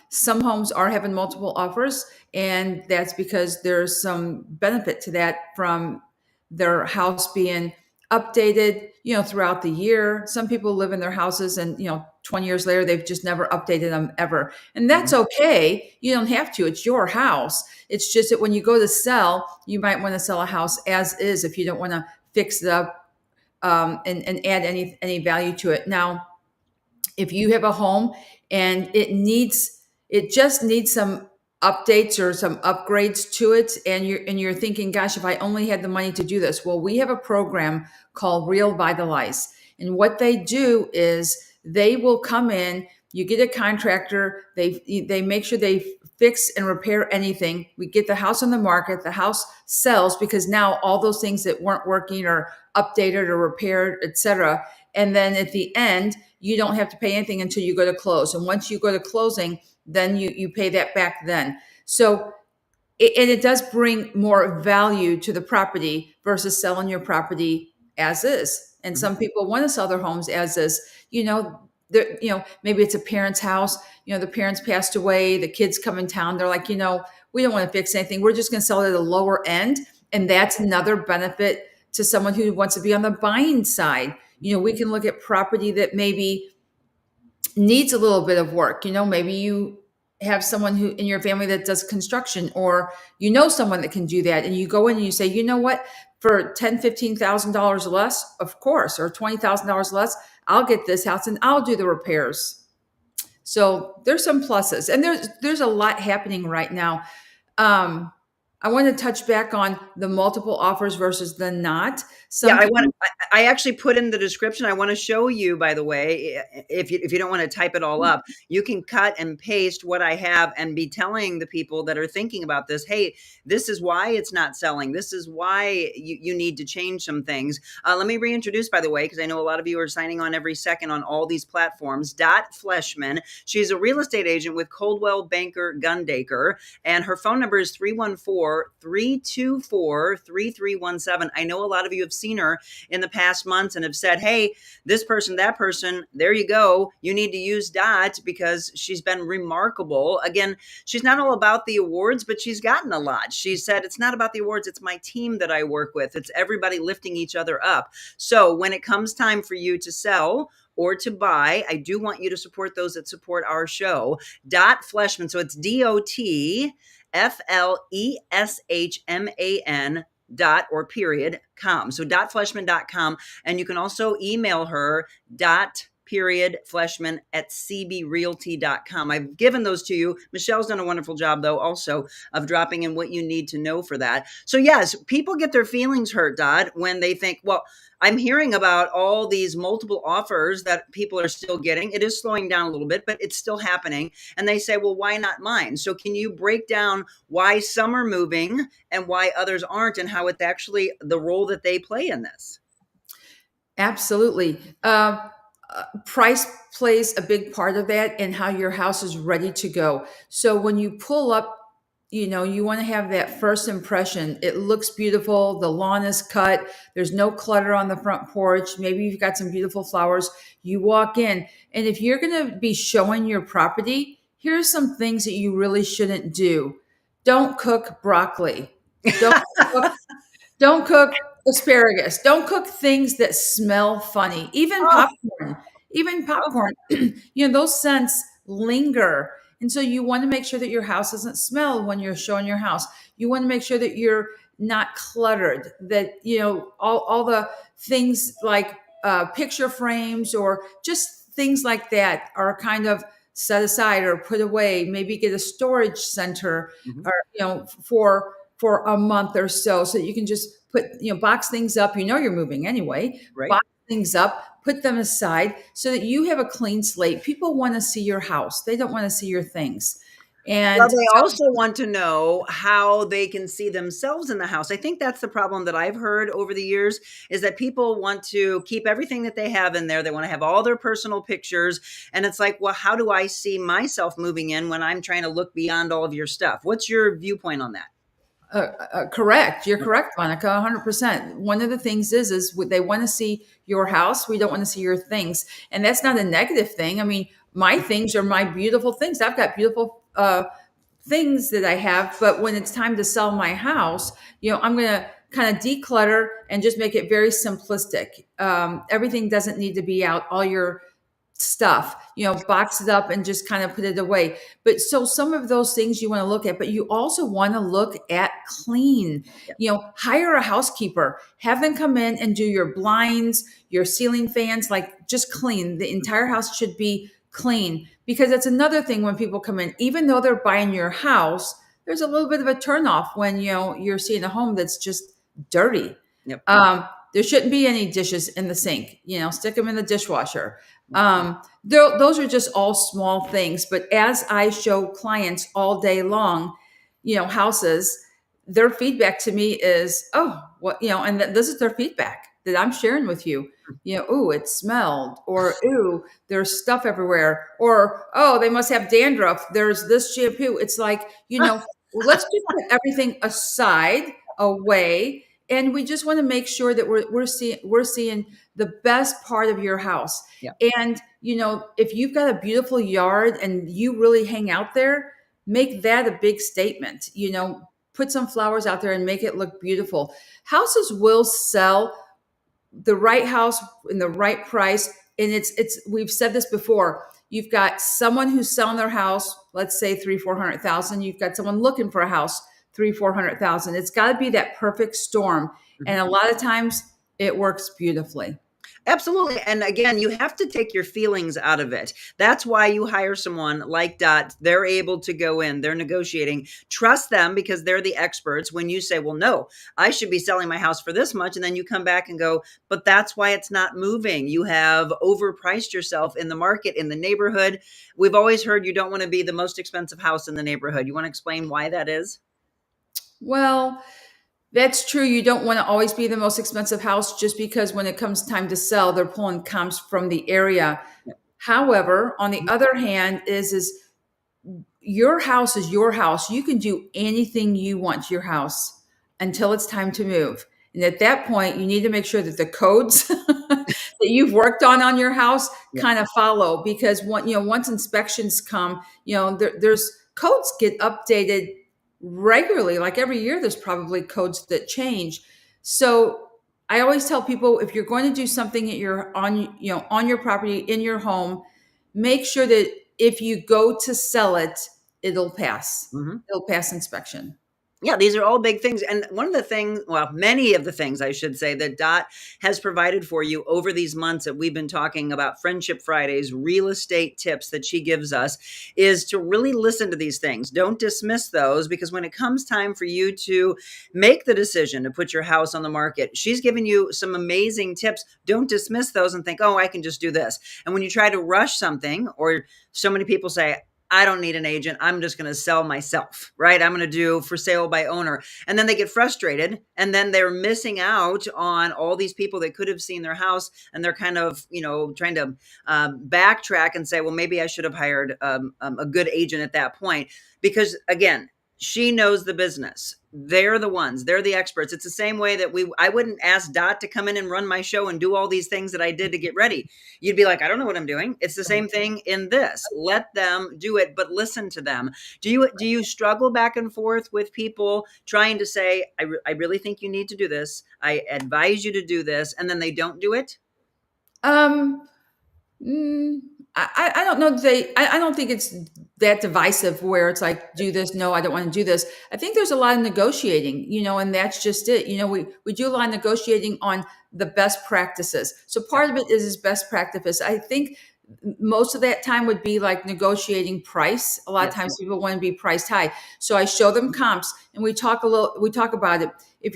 Some homes are having multiple offers, and that's because there's some benefit to that from their house being updated, throughout the year. Some people live in their houses and, 20 years later, they've just never updated them ever. And that's okay. You don't have to. It's your house. It's just that when you go to sell, you might want to sell a house as is if you don't want to fix it up and add any value to it. Now, if you have a home and it just needs some updates or some upgrades to it, and you're thinking, gosh, if I only had the money to do this. Well, we have a program called Real Vitalize. And what they do is they will come in, you get a contractor, they make sure they fix and repair anything. We get the house on the market, the house sells, because now all those things that weren't working are updated or repaired, etc. And then at the end, you don't have to pay anything until you go to close. And once you go to closing, then you pay that back then. So it does bring more value to the property versus selling your property as is. And some people want to sell their homes as is. Maybe it's a parent's house. The parents passed away. The kids come in town. They're like, we don't want to fix anything. We're just going to sell it at a lower end. And that's another benefit to someone who wants to be on the buying side. We can look at property that maybe needs a little bit of work. Maybe you have someone who in your family that does construction, or someone that can do that, and you go in and you say, you know what, for $10,000-$15,000 less, of course, or $20,000 less, I'll get this house and I'll do the repairs. So there's some pluses, and there's a lot happening right now. I want to touch back on the multiple offers versus the not. I actually put in the description. I want to show you, by the way, if you don't want to type it all up, you can cut and paste what I have and be telling the people that are thinking about this, hey, this is why it's not selling. This is why you need to change some things. Let me reintroduce, by the way, because I know a lot of you are signing on every second on all these platforms. Fleshman. She's a real estate agent with Coldwell Banker Gundaker, and her phone number is 314 704-324-3317. I know a lot of you have seen her in the past months and have said, hey, this person, that person, there you go. You need to use Dot because she's been remarkable. Again, she's not all about the awards, but she's gotten a lot. She said, it's not about the awards. It's my team that I work with. It's everybody lifting each other up. So when it comes time for you to sell or to buy, I do want you to support those that support our show. Dot Fleshman. So it's DOTFLESHMAN .com. So .fleshman.com. And you can also email her Fleshman at cbrealty.com. I've given those to you. Michelle's done a wonderful job, though, also of dropping in what you need to know for that. So yes, people get their feelings hurt, Dot, when they think, well, I'm hearing about all these multiple offers that people are still getting. It is slowing down a little bit, but it's still happening. And they say, well, why not mine? So can you break down why some are moving and why others aren't, and how it's actually the role that they play in this? Absolutely. Price plays a big part of that and how your house is ready to go. So when you pull up, you want to have that first impression. It looks beautiful. The lawn is cut. There's no clutter on the front porch. Maybe you've got some beautiful flowers. You walk in, and if you're going to be showing your property, here's some things that you really shouldn't do. Don't cook broccoli. Don't cook asparagus. Don't cook things that smell funny. Even popcorn, those scents linger. And so you want to make sure that your house doesn't smell when you're showing your house. You want to make sure that you're not cluttered, that, all the things like picture frames or just things like that are kind of set aside or put away. Maybe get a storage center, or, for a month or so that you can just put, box things up. You're moving anyway. Right. Box things up, put them aside so that you have a clean slate. People want to see your house. They don't want to see your things. And well, they also want to know how they can see themselves in the house. I think that's the problem that I've heard over the years, is that people want to keep everything that they have in there. They want to have all their personal pictures. And it's like, well, how do I see myself moving in when I'm trying to look beyond all of your stuff? What's your viewpoint on that? Correct. You're correct, Monica, 100%. One of the things is they want to see your house. We don't want to see your things. And that's not a negative thing. I mean, my things are my beautiful things. I've got beautiful things that I have. But when it's time to sell my house, I'm going to kind of declutter and just make it very simplistic. Everything doesn't need to be out. All your stuff, box it up and just kind of put it away. But so some of those things you want to look at, but you also want to look at clean. Hire a housekeeper, have them come in and do your blinds, your ceiling fans, like just clean. The entire house should be clean, because that's another thing when people come in, even though they're buying your house, there's a little bit of a turnoff when, you're seeing a home that's just dirty. Yep. There shouldn't be any dishes in the sink, stick them in the dishwasher. Those are just all small things. But as I show clients all day long, houses, their feedback to me is, and this is their feedback that I'm sharing with you. Ooh, it smelled, or ooh, there's stuff everywhere, or, oh, they must have dandruff. There's this shampoo. It's like, let's just put everything aside, away. And we just want to make sure that we're seeing the best part of your house. Yeah. And, if you've got a beautiful yard and you really hang out there, make that a big statement. Put some flowers out there and make it look beautiful. Houses will sell. The right house in the right price. And we've said this before. You've got someone who's selling their house, let's say $300,000-$400,000. You've got someone looking for a house, $300,000-$400,000. It's got to be that perfect storm. Mm-hmm. And a lot of times it works beautifully. Absolutely. And again, you have to take your feelings out of it. That's why you hire someone like Dot. They're able to go in, they're negotiating. Trust them because they're the experts. When you say, well, no, I should be selling my house for this much. And then you come back and go, but that's why it's not moving. You have overpriced yourself in the market, in the neighborhood. We've always heard you don't want to be the most expensive house in the neighborhood. You want to explain why that is? Well, that's true. You don't want to always be the most expensive house, just because when it comes time to sell, they're pulling comps from the area. However, on the other hand, is your house is your house. You can do anything you want to your house until it's time to move. And at that point, you need to make sure that the codes that you've worked on your house kind of follow, because once inspections come, there's codes get updated regularly. Like every year, there's probably codes that change. So I always tell people, if you're going to do something that you're on your property, in your home, make sure that if you go to sell it, it'll pass. Mm-hmm. It'll pass inspection. Yeah, these are all big things. And one of the things, well, many of the things I should say that Dot has provided for you over these months that we've been talking about Friendship Fridays, real estate tips that she gives us, is to really listen to these things. Don't dismiss those, because when it comes time for you to make the decision to put your house on the market, she's giving you some amazing tips. Don't dismiss those and think, oh, I can just do this. And when you try to rush something, or so many people say, I don't need an agent, I'm just going to sell myself, right? I'm going to do for sale by owner. And then they get frustrated, and then they're missing out on all these people that could have seen their house, and they're kind of, trying to backtrack and say, well, maybe I should have hired a good agent at that point. Because again, she knows the business. They're the experts. It's the same way that I wouldn't ask Dot to come in and run my show and do all these things that I did to get ready. You'd be like, I don't know what I'm doing. It's the same thing in this. Let them do it, but listen to them. Do you struggle back and forth with people trying to say, I really think you need to do this, I advise you to do this, and then they don't do it? I don't know. I don't think it's that divisive where it's like, do this. No, I don't want to do this. I think there's a lot of negotiating, and that's just it. We do a lot of negotiating on the best practices. So part of it is best practices. I think most of that time would be like negotiating price. A lot of times people want to be priced high. So I show them comps, and we talk about it. If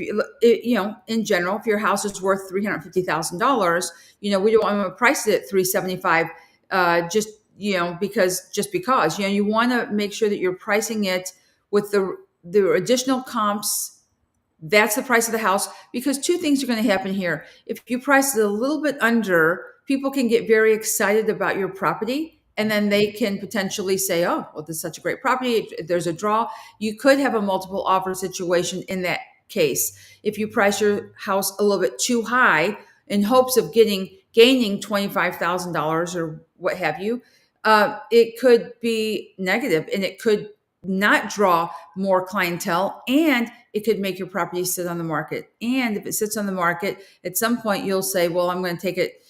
in general, if your house is worth $350,000, we don't want to price it at $375,000. Just because you want to make sure that you're pricing it with the additional comps. That's the price of the house, because two things are going to happen here. If you price it a little bit under, people can get very excited about your property, and then they can potentially say, oh, well, this is such a great property, there's a draw. You could have a multiple offer situation in that case. If you price your house a little bit too high in hopes of gaining $25,000 or what have you, it could be negative, and it could not draw more clientele, and it could make your property sit on the market. And if it sits on the market, at some point you'll say, well, I'm going to take it,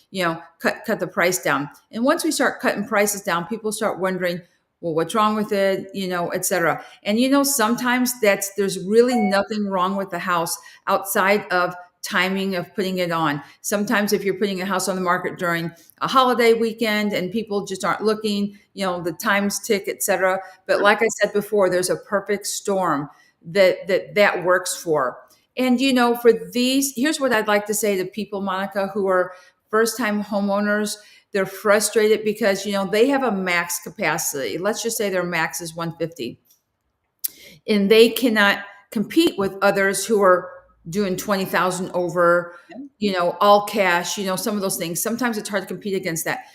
cut the price down. And once we start cutting prices down, people start wondering, well, what's wrong with it, et cetera. And, sometimes there's really nothing wrong with the house outside of timing of putting it on. Sometimes if you're putting a house on the market during a holiday weekend and people just aren't looking, the times tick, et cetera. But like I said before, there's a perfect storm that works for. And, for these, here's what I'd like to say to people, Monica, who are first-time homeowners. They're frustrated because, they have a max capacity. Let's just say their max is 150. And they cannot compete with others who are doing 20,000 over, all cash, some of those things. Sometimes it's hard to compete against that.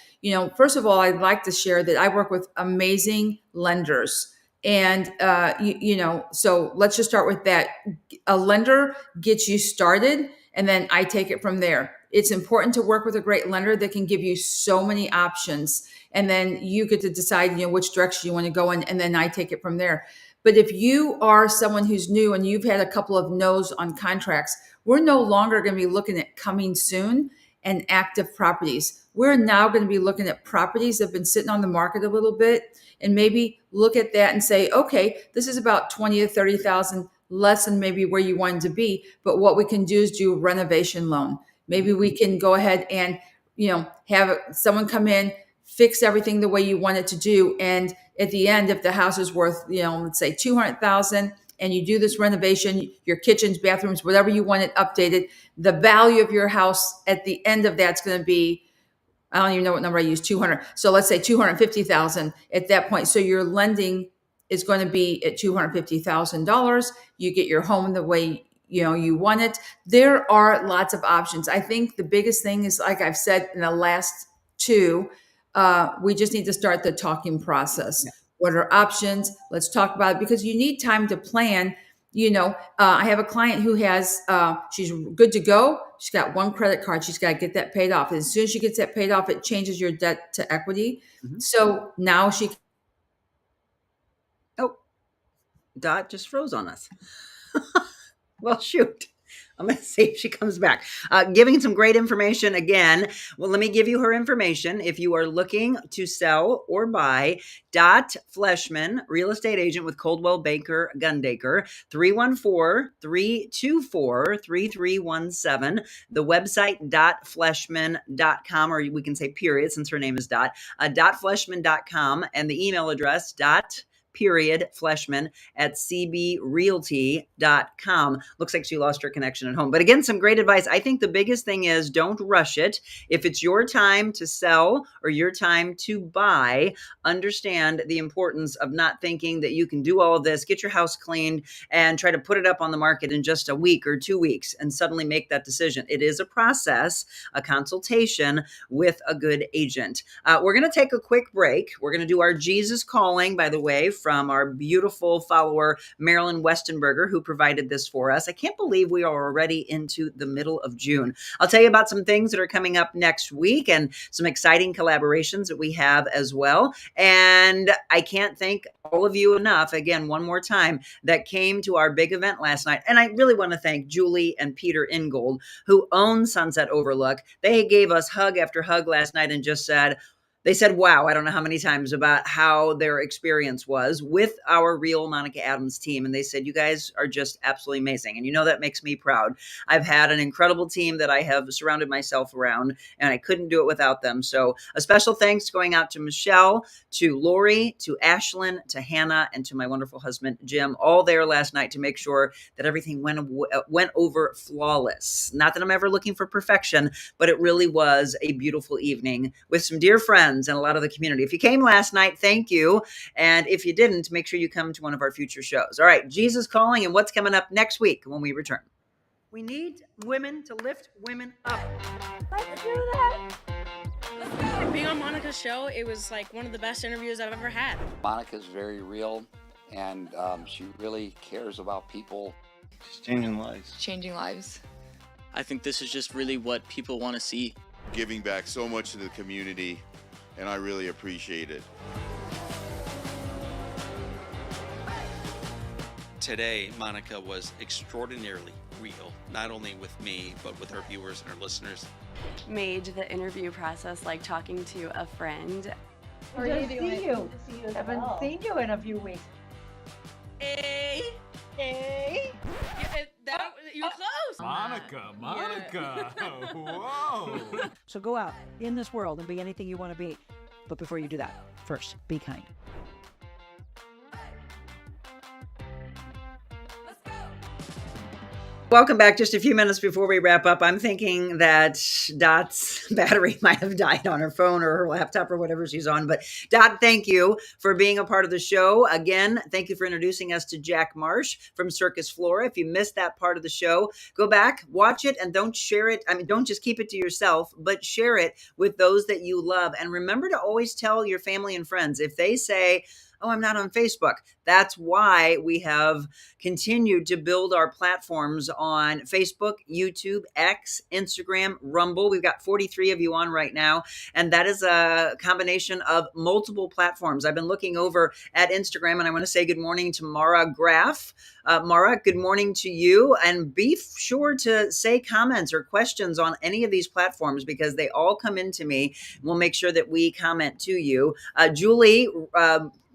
First of all, I'd like to share that I work with amazing lenders. And, so let's just start with that. A lender gets you started, and then I take it from there. It's important to work with a great lender that can give you so many options. And then you get to decide, which direction you want to go in. And then I take it from there. But if you are someone who's new and you've had a couple of no's on contracts, we're no longer going to be looking at coming soon and active properties. We're now going to be looking at properties that have been sitting on the market a little bit, and maybe look at that and say, okay, this is about 20 to 30,000 less than maybe where you wanted to be. But what we can do is do a renovation loan. Maybe we can go ahead and, have someone come in, fix everything the way you want it to do. And at the end, if the house is worth, let's say 200,000, and you do this renovation, your kitchens, bathrooms, whatever you want it updated, the value of your house at the end of that's going to be, I don't even know what number I use, 200. So let's say 250,000 at that point. So your lending is going to be at $250,000. You get your home the way you want it. There are lots of options. I think the biggest thing is, like I've said in the last two, we just need to start the talking process. What are options? Let's talk about it, because you need time to plan. I have a client who has, she's good to go. She's got one credit card. She's got to get that paid off. And as soon as she gets that paid off, it changes your debt to equity. So now she. Oh, Dot just froze on us. Well, shoot. I'm going to see if she comes back. Giving some great information again. Well, let me give you her information. If you are looking to sell or buy, Dot Fleshman, real estate agent with Coldwell Banker Gundaker, 314-324-3317. The website, dotfleshman.com, or we can say period since her name is Dot, dotfleshman.com, and the email address, Fleshman at cbrealty.com. Looks like she lost her connection at home. But again, some great advice. I think the biggest thing is don't rush it. If it's your time to sell or your time to buy, understand the importance of not thinking that you can do all of this, get your house cleaned, and try to put it up on the market in just a week or 2 weeks and suddenly make that decision. It is a process, a consultation with a good agent. We're going to take a quick break. We're going to do our Jesus Calling, by the way, from our beautiful follower, Marilyn Westenberger, who provided this for us. I can't believe we are already into the middle of June. I'll tell you about some things that are coming up next week and some exciting collaborations that we have as well. And I can't thank all of you enough, again, one more time, that came to our big event last night. And I really want to thank Julie and Peter Ingold, who own Sunset Overlook. They gave us hug after hug last night and just said, wow, I don't know how many times, about how their experience was with our Real Monica Adams team. And they said, you guys are just absolutely amazing. And that makes me proud. I've had an incredible team that I have surrounded myself around, and I couldn't do it without them. So a special thanks going out to Michelle, to Lori, to Ashlyn, to Hannah, and to my wonderful husband, Jim, all there last night to make sure that everything went over flawless. Not that I'm ever looking for perfection, but it really was a beautiful evening with some dear friends and a lot of the community. If you came last night, thank you. And if you didn't, make sure you come to one of our future shows. All right, Jesus Calling, and what's coming up next week when we return. We need women to lift women up. Let's do that. Being on Monica's show, it was like one of the best interviews I've ever had. Monica's very real, and she really cares about people. She's changing lives. Changing lives. I think this is just really what people want to see. Giving back so much to the community, and I really appreciate it. Today, Monica was extraordinarily real, not only with me, but with her viewers and her listeners. Made the interview process like talking to a friend. How are you doing? Good to see you. Haven't seen you in a few weeks. Hey. You're close. Monica. Whoa. So go out in this world and be anything you want to be. But before you do that, first, be kind. Welcome back. Just a few minutes before we wrap up, I'm thinking that Dot's battery might have died on her phone or her laptop or whatever she's on. But Dot, thank you for being a part of the show. Again, thank you for introducing us to Jack Marsh from Circus Flora. If you missed that part of the show, go back, watch it, and don't share it. Don't just keep it to yourself, but share it with those that you love. And remember to always tell your family and friends if they say, oh, I'm not on Facebook. That's why we have continued to build our platforms on Facebook, YouTube, X, Instagram, Rumble. We've got 43 of you on right now. And that is a combination of multiple platforms. I've been looking over at Instagram, and I want to say good morning to Mara Graff. Mara, good morning to you. And be sure to say comments or questions on any of these platforms because they all come into me. We'll make sure that we comment to you. Julie,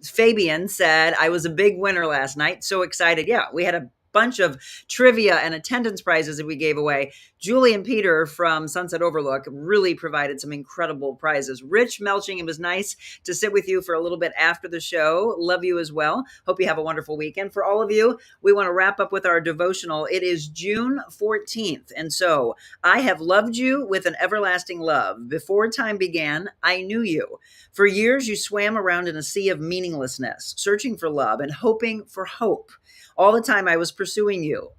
Fabian said, I was a big winner last night. So excited. Yeah, we had a bunch of trivia and attendance prizes that we gave away. Julie and Peter from Sunset Overlook really provided some incredible prizes. Rich Melching, it was nice to sit with you for a little bit after the show. Love you as well. Hope you have a wonderful weekend. For all of you, we want to wrap up with our devotional. It is June 14th. And so I have loved you with an everlasting love. Before time began, I knew you. For years, you swam around in a sea of meaninglessness, searching for love and hoping for hope. All the time I was pursuing you,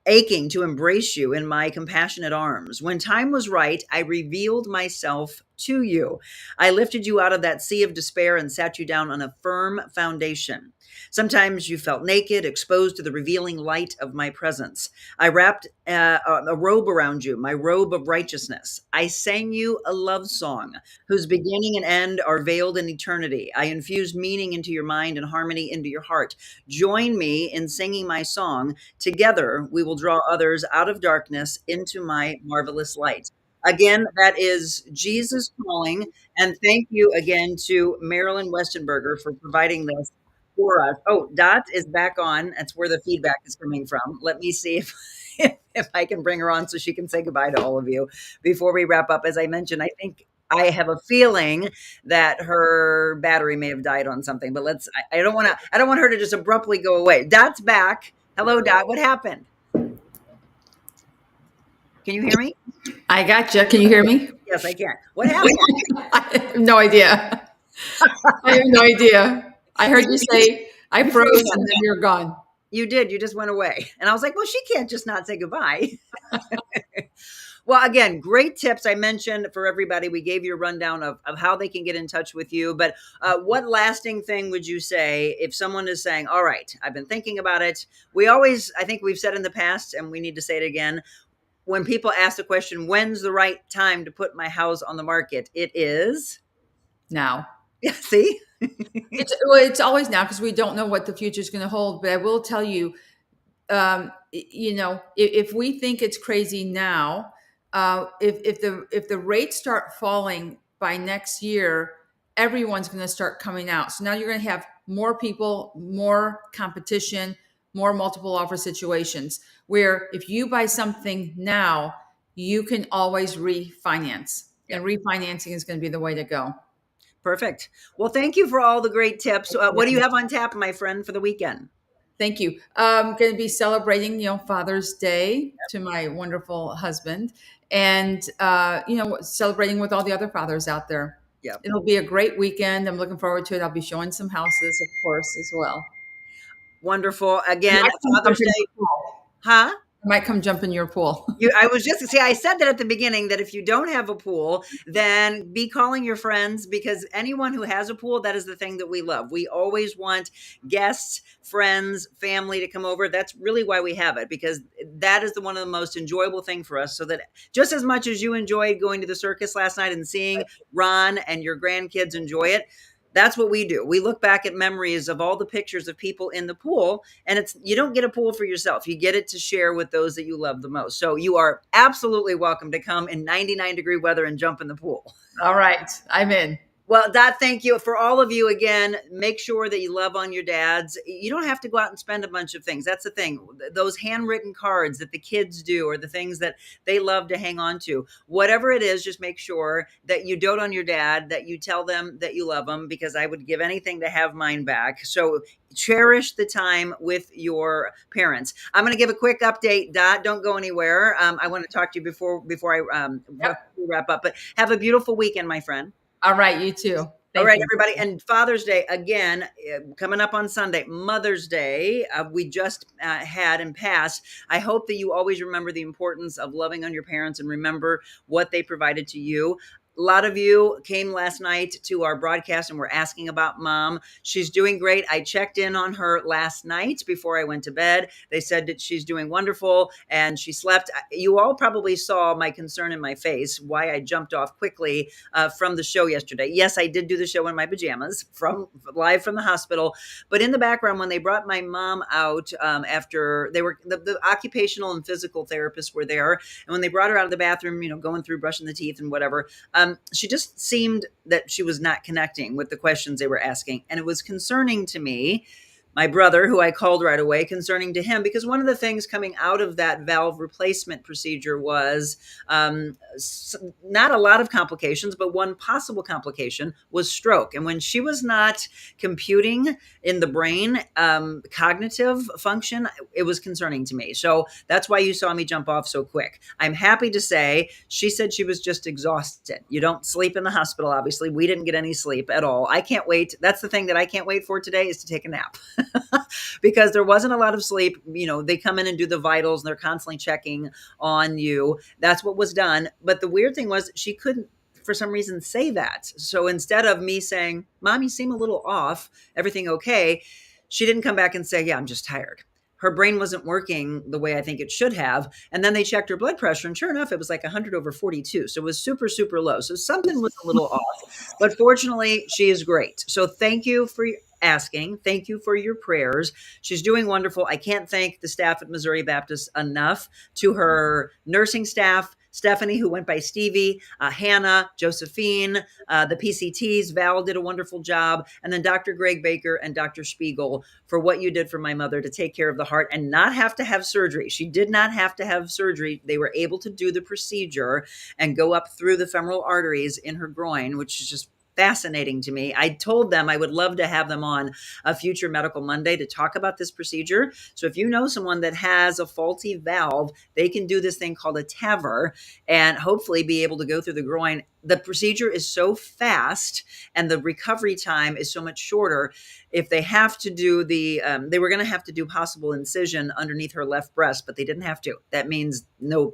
aching to embrace you in my compassionate arms. When time was right, I revealed myself to you. I lifted you out of that sea of despair and sat you down on a firm foundation. Sometimes you felt naked, exposed to the revealing light of my presence. I wrapped a robe around you, my robe of righteousness. I sang you a love song whose beginning and end are veiled in eternity. I infused meaning into your mind and harmony into your heart. Join me in singing my song. Together, we will draw others out of darkness into my marvelous light. Again, that is Jesus Calling. And thank you again to Marilyn Westenberger for providing this for us. Oh, Dot is back on. That's where the feedback is coming from. Let me see if if I can bring her on so she can say goodbye to all of you before we wrap up. As I mentioned, I have a feeling that her battery may have died on something, but I don't want her to just abruptly go away. Dot's back. Hello, Dot. What happened? Can you hear me? I gotcha. Can you hear me? Yes, I can. What happened? I have no idea. I have no idea. I heard you say I froze and then you're gone. You did. You just went away. And I was like, well, she can't just not say goodbye. Well, again, great tips I mentioned for everybody. We gave you a rundown of how they can get in touch with you. But what lasting thing would you say if someone is saying, all right, I've been thinking about it. I think we've said in the past, and we need to say it again, when people ask the question, when's the right time to put my house on the market? It is now. Yeah, see? It's always now because we don't know what the future is going to hold. But I will tell you, if we think it's crazy now, if the rates start falling by next year, everyone's going to start coming out. So now you're going to have more people, more competition, more multiple offer situations where if you buy something now, you can always refinance. And refinancing is going to be the way to go. Perfect. Well, thank you for all the great tips. What do you have on tap, my friend, for the weekend? Thank you. I'm going to be celebrating, Father's Day to my wonderful husband and, celebrating with all the other fathers out there. Yeah. It'll be a great weekend. I'm looking forward to it. I'll be showing some houses, of course, as well. Wonderful. Again, Father's Day. Huh? I might come jump in your pool. I said that at the beginning, that if you don't have a pool, then be calling your friends, because anyone who has a pool, that is the thing that we love. We always want guests, friends, family to come over. That's really why we have it, because that is one of the most enjoyable thing for us. So that just as much as you enjoyed going to the circus last night and seeing Ron and your grandkids enjoy it, that's what we do. We look back at memories of all the pictures of people in the pool, and you don't get a pool for yourself. You get it to share with those that you love the most. So you are absolutely welcome to come in 99-degree weather and jump in the pool. All right. I'm in. Well, Dot, thank you. For all of you, again, make sure that you love on your dads. You don't have to go out and spend a bunch of things. That's the thing. Those handwritten cards that the kids do, or the things that they love to hang on to, whatever it is, just make sure that you dote on your dad, that you tell them that you love them, because I would give anything to have mine back. So cherish the time with your parents. I'm going to give a quick update. Dot, don't go anywhere. I want to talk to you before I wrap up, but have a beautiful weekend, my friend. All right, you too. All right, everybody. And Father's Day, again, coming up on Sunday. Mother's Day, we just had and passed. I hope that you always remember the importance of loving on your parents and remember what they provided to you. A lot of you came last night to our broadcast and were asking about Mom. She's doing great. I checked in on her last night before I went to bed. They said that she's doing wonderful and she slept. You all probably saw my concern in my face, why I jumped off quickly from the show yesterday. Yes, I did do the show in my pajamas live from the hospital. But in the background, when they brought my mom out after they were, the occupational and physical therapists were there. And when they brought her out of the bathroom, going through brushing the teeth and whatever, she just seemed that she was not connecting with the questions they were asking. And it was concerning to me, my brother, who I called right away, concerning to him, because one of the things coming out of that valve replacement procedure was not a lot of complications, but one possible complication was stroke. And when she was not computing in the brain, cognitive function, it was concerning to me. So that's why you saw me jump off so quick. I'm happy to say she said she was just exhausted. You don't sleep in the hospital, obviously. We didn't get any sleep at all. I can't wait. That's the thing that I can't wait for today, is to take a nap. Because there wasn't a lot of sleep. They come in and do the vitals and they're constantly checking on you. That's what was done. But the weird thing was she couldn't for some reason say that. So instead of me saying, Mom, you seem a little off, everything okay? She didn't come back and say, yeah, I'm just tired. Her brain wasn't working the way I think it should have. And then they checked her blood pressure, and sure enough, it was like 100/42. So it was super, super low. So something was a little off. But fortunately, she is great. So thank you for asking. Thank you for your prayers. She's doing wonderful. I can't thank the staff at Missouri Baptist enough, to her nursing staff, Stephanie, who went by Stevie, Hannah, Josephine, the PCTs. Val did a wonderful job. And then Dr. Greg Baker and Dr. Spiegel for what you did for my mother to take care of the heart and not have to have surgery. She did not have to have surgery. They were able to do the procedure and go up through the femoral arteries in her groin, which is just fascinating to me. I told them I would love to have them on a future Medical Monday to talk about this procedure. So if you know someone that has a faulty valve, they can do this thing called a TAVR and hopefully be able to go through the groin. The procedure is so fast and the recovery time is so much shorter. If they have to do they were going to have to do possible incision underneath her left breast, but they didn't have to. That means no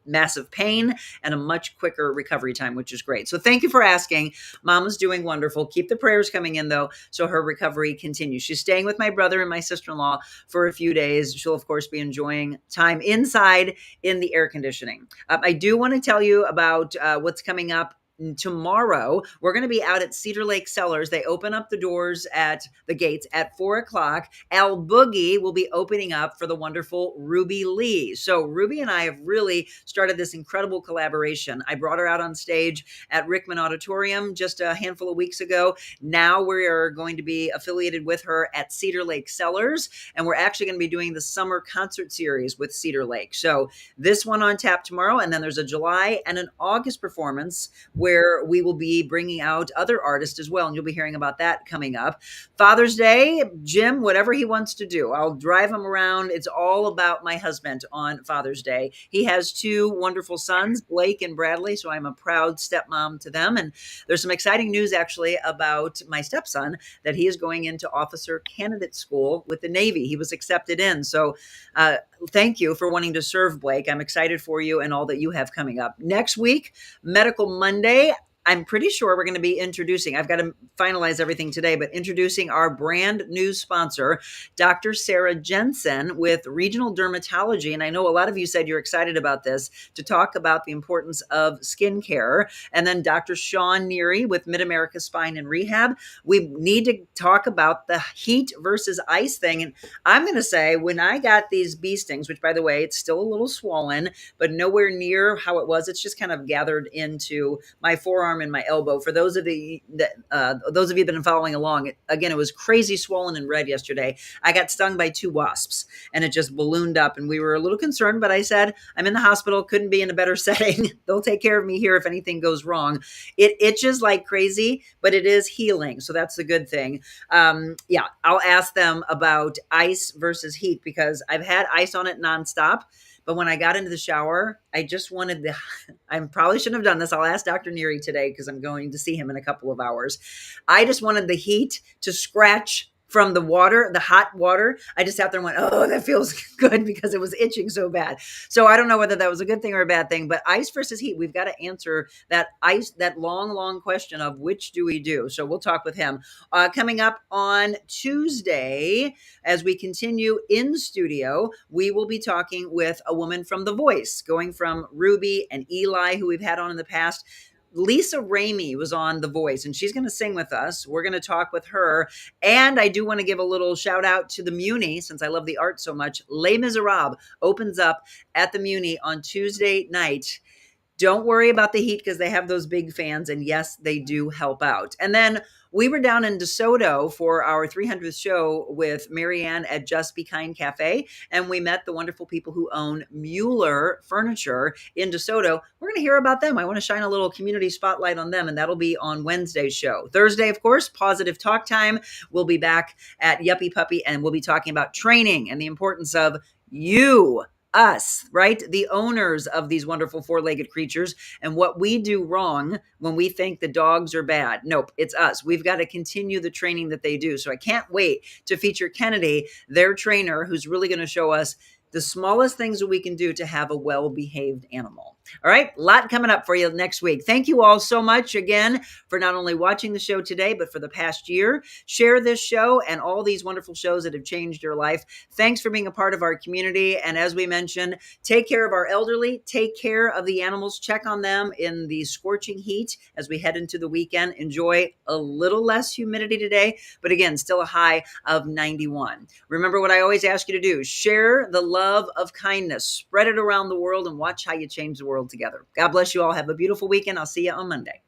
massive pain and a much quicker recovery time, which is great. So thank you for asking. Mama's doing wonderful. Keep the prayers coming in though, so her recovery continues. She's staying with my brother and my sister-in-law for a few days. She'll of course be enjoying time inside in the air conditioning. I do want to tell you about what's coming up. Tomorrow, we're going to be out at Cedar Lake Cellars. They open up the doors at the gates at 4:00. Al Boogie will be opening up for the wonderful Ruby Lee. So Ruby and I have really started this incredible collaboration. I brought her out on stage at Rickman Auditorium just a handful of weeks ago. Now we're going to be affiliated with her at Cedar Lake Cellars, and we're actually going to be doing the summer concert series with Cedar Lake. So this one on tap tomorrow, and then there's a July and an August performance where we will be bringing out other artists as well. And you'll be hearing about that coming up. Father's Day, Jim, whatever he wants to do, I'll drive him around. It's all about my husband on Father's Day. He has two wonderful sons, Blake and Bradley. So I'm a proud stepmom to them. And there's some exciting news actually about my stepson, that he is going into officer candidate school with the Navy. He was accepted in. So thank you for wanting to serve, Blake. I'm excited for you and all that you have coming up. Next week, Medical Monday. I'm pretty sure we're going to be introducing, I've got to finalize everything today, but introducing our brand new sponsor, Dr. Sarah Jensen with Regional Dermatology. And I know a lot of you said you're excited about this, to talk about the importance of skincare. And then Dr. Sean Neary with Mid-America Spine and Rehab. We need to talk about the heat versus ice thing. And I'm going to say, when I got these bee stings, which by the way, it's still a little swollen, but nowhere near how it was. It's just kind of gathered into my forearm and my elbow. For those of you that have been following along, it was crazy swollen and red yesterday. I got stung by 2 wasps and it just ballooned up, and we were a little concerned, but I said, I'm in the hospital, couldn't be in a better setting. They'll take care of me here if anything goes wrong. It itches like crazy, but it is healing. So that's the good thing. I'll ask them about ice versus heat, because I've had ice on it nonstop. But when I got into the shower, I just wanted I probably shouldn't have done this. I'll ask Dr. Neary today because I'm going to see him in a couple of hours. I just wanted the heat to scratch from the water, the hot water. I just sat there and went, oh, that feels good, because it was itching so bad. So I don't know whether that was a good thing or a bad thing, but ice versus heat, we've got to answer that long question of which do we do. So we'll talk with him. Coming up on Tuesday, as we continue in studio, we will be talking with a woman from The Voice, going from Ruby and Eli, who we've had on in the past. Lisa Ramey was on The Voice, and she's going to sing with us. We're going to talk with her. And I do want to give a little shout out to the Muni, since I love the art so much. Les Miserables opens up at the Muni on Tuesday night. Don't worry about the heat, because they have those big fans, and yes, they do help out. And then we were down in DeSoto for our 300th show with Marianne at Just Be Kind Cafe, and we met the wonderful people who own Mueller Furniture in DeSoto. We're going to hear about them. I want to shine a little community spotlight on them, and that'll be on Wednesday's show. Thursday, of course, Positive Talk Time. We'll be back at Yuppie Puppy, and we'll be talking about training and the importance of us, right? The owners of these wonderful 4-legged creatures, and what we do wrong when we think the dogs are bad. Nope, it's us. We've got to continue the training that they do. So I can't wait to feature Kennedy, their trainer, who's really going to show us the smallest things that we can do to have a well-behaved animal. All right, a lot coming up for you next week. Thank you all so much again for not only watching the show today, but for the past year. Share this show and all these wonderful shows that have changed your life. Thanks for being a part of our community. And as we mentioned, take care of our elderly, take care of the animals, check on them in the scorching heat as we head into the weekend. Enjoy a little less humidity today, but again, still a high of 91. Remember what I always ask you to do: share the love of kindness, spread it around the world, and watch how you change the world together. God bless you all. Have a beautiful weekend. I'll see you on Monday.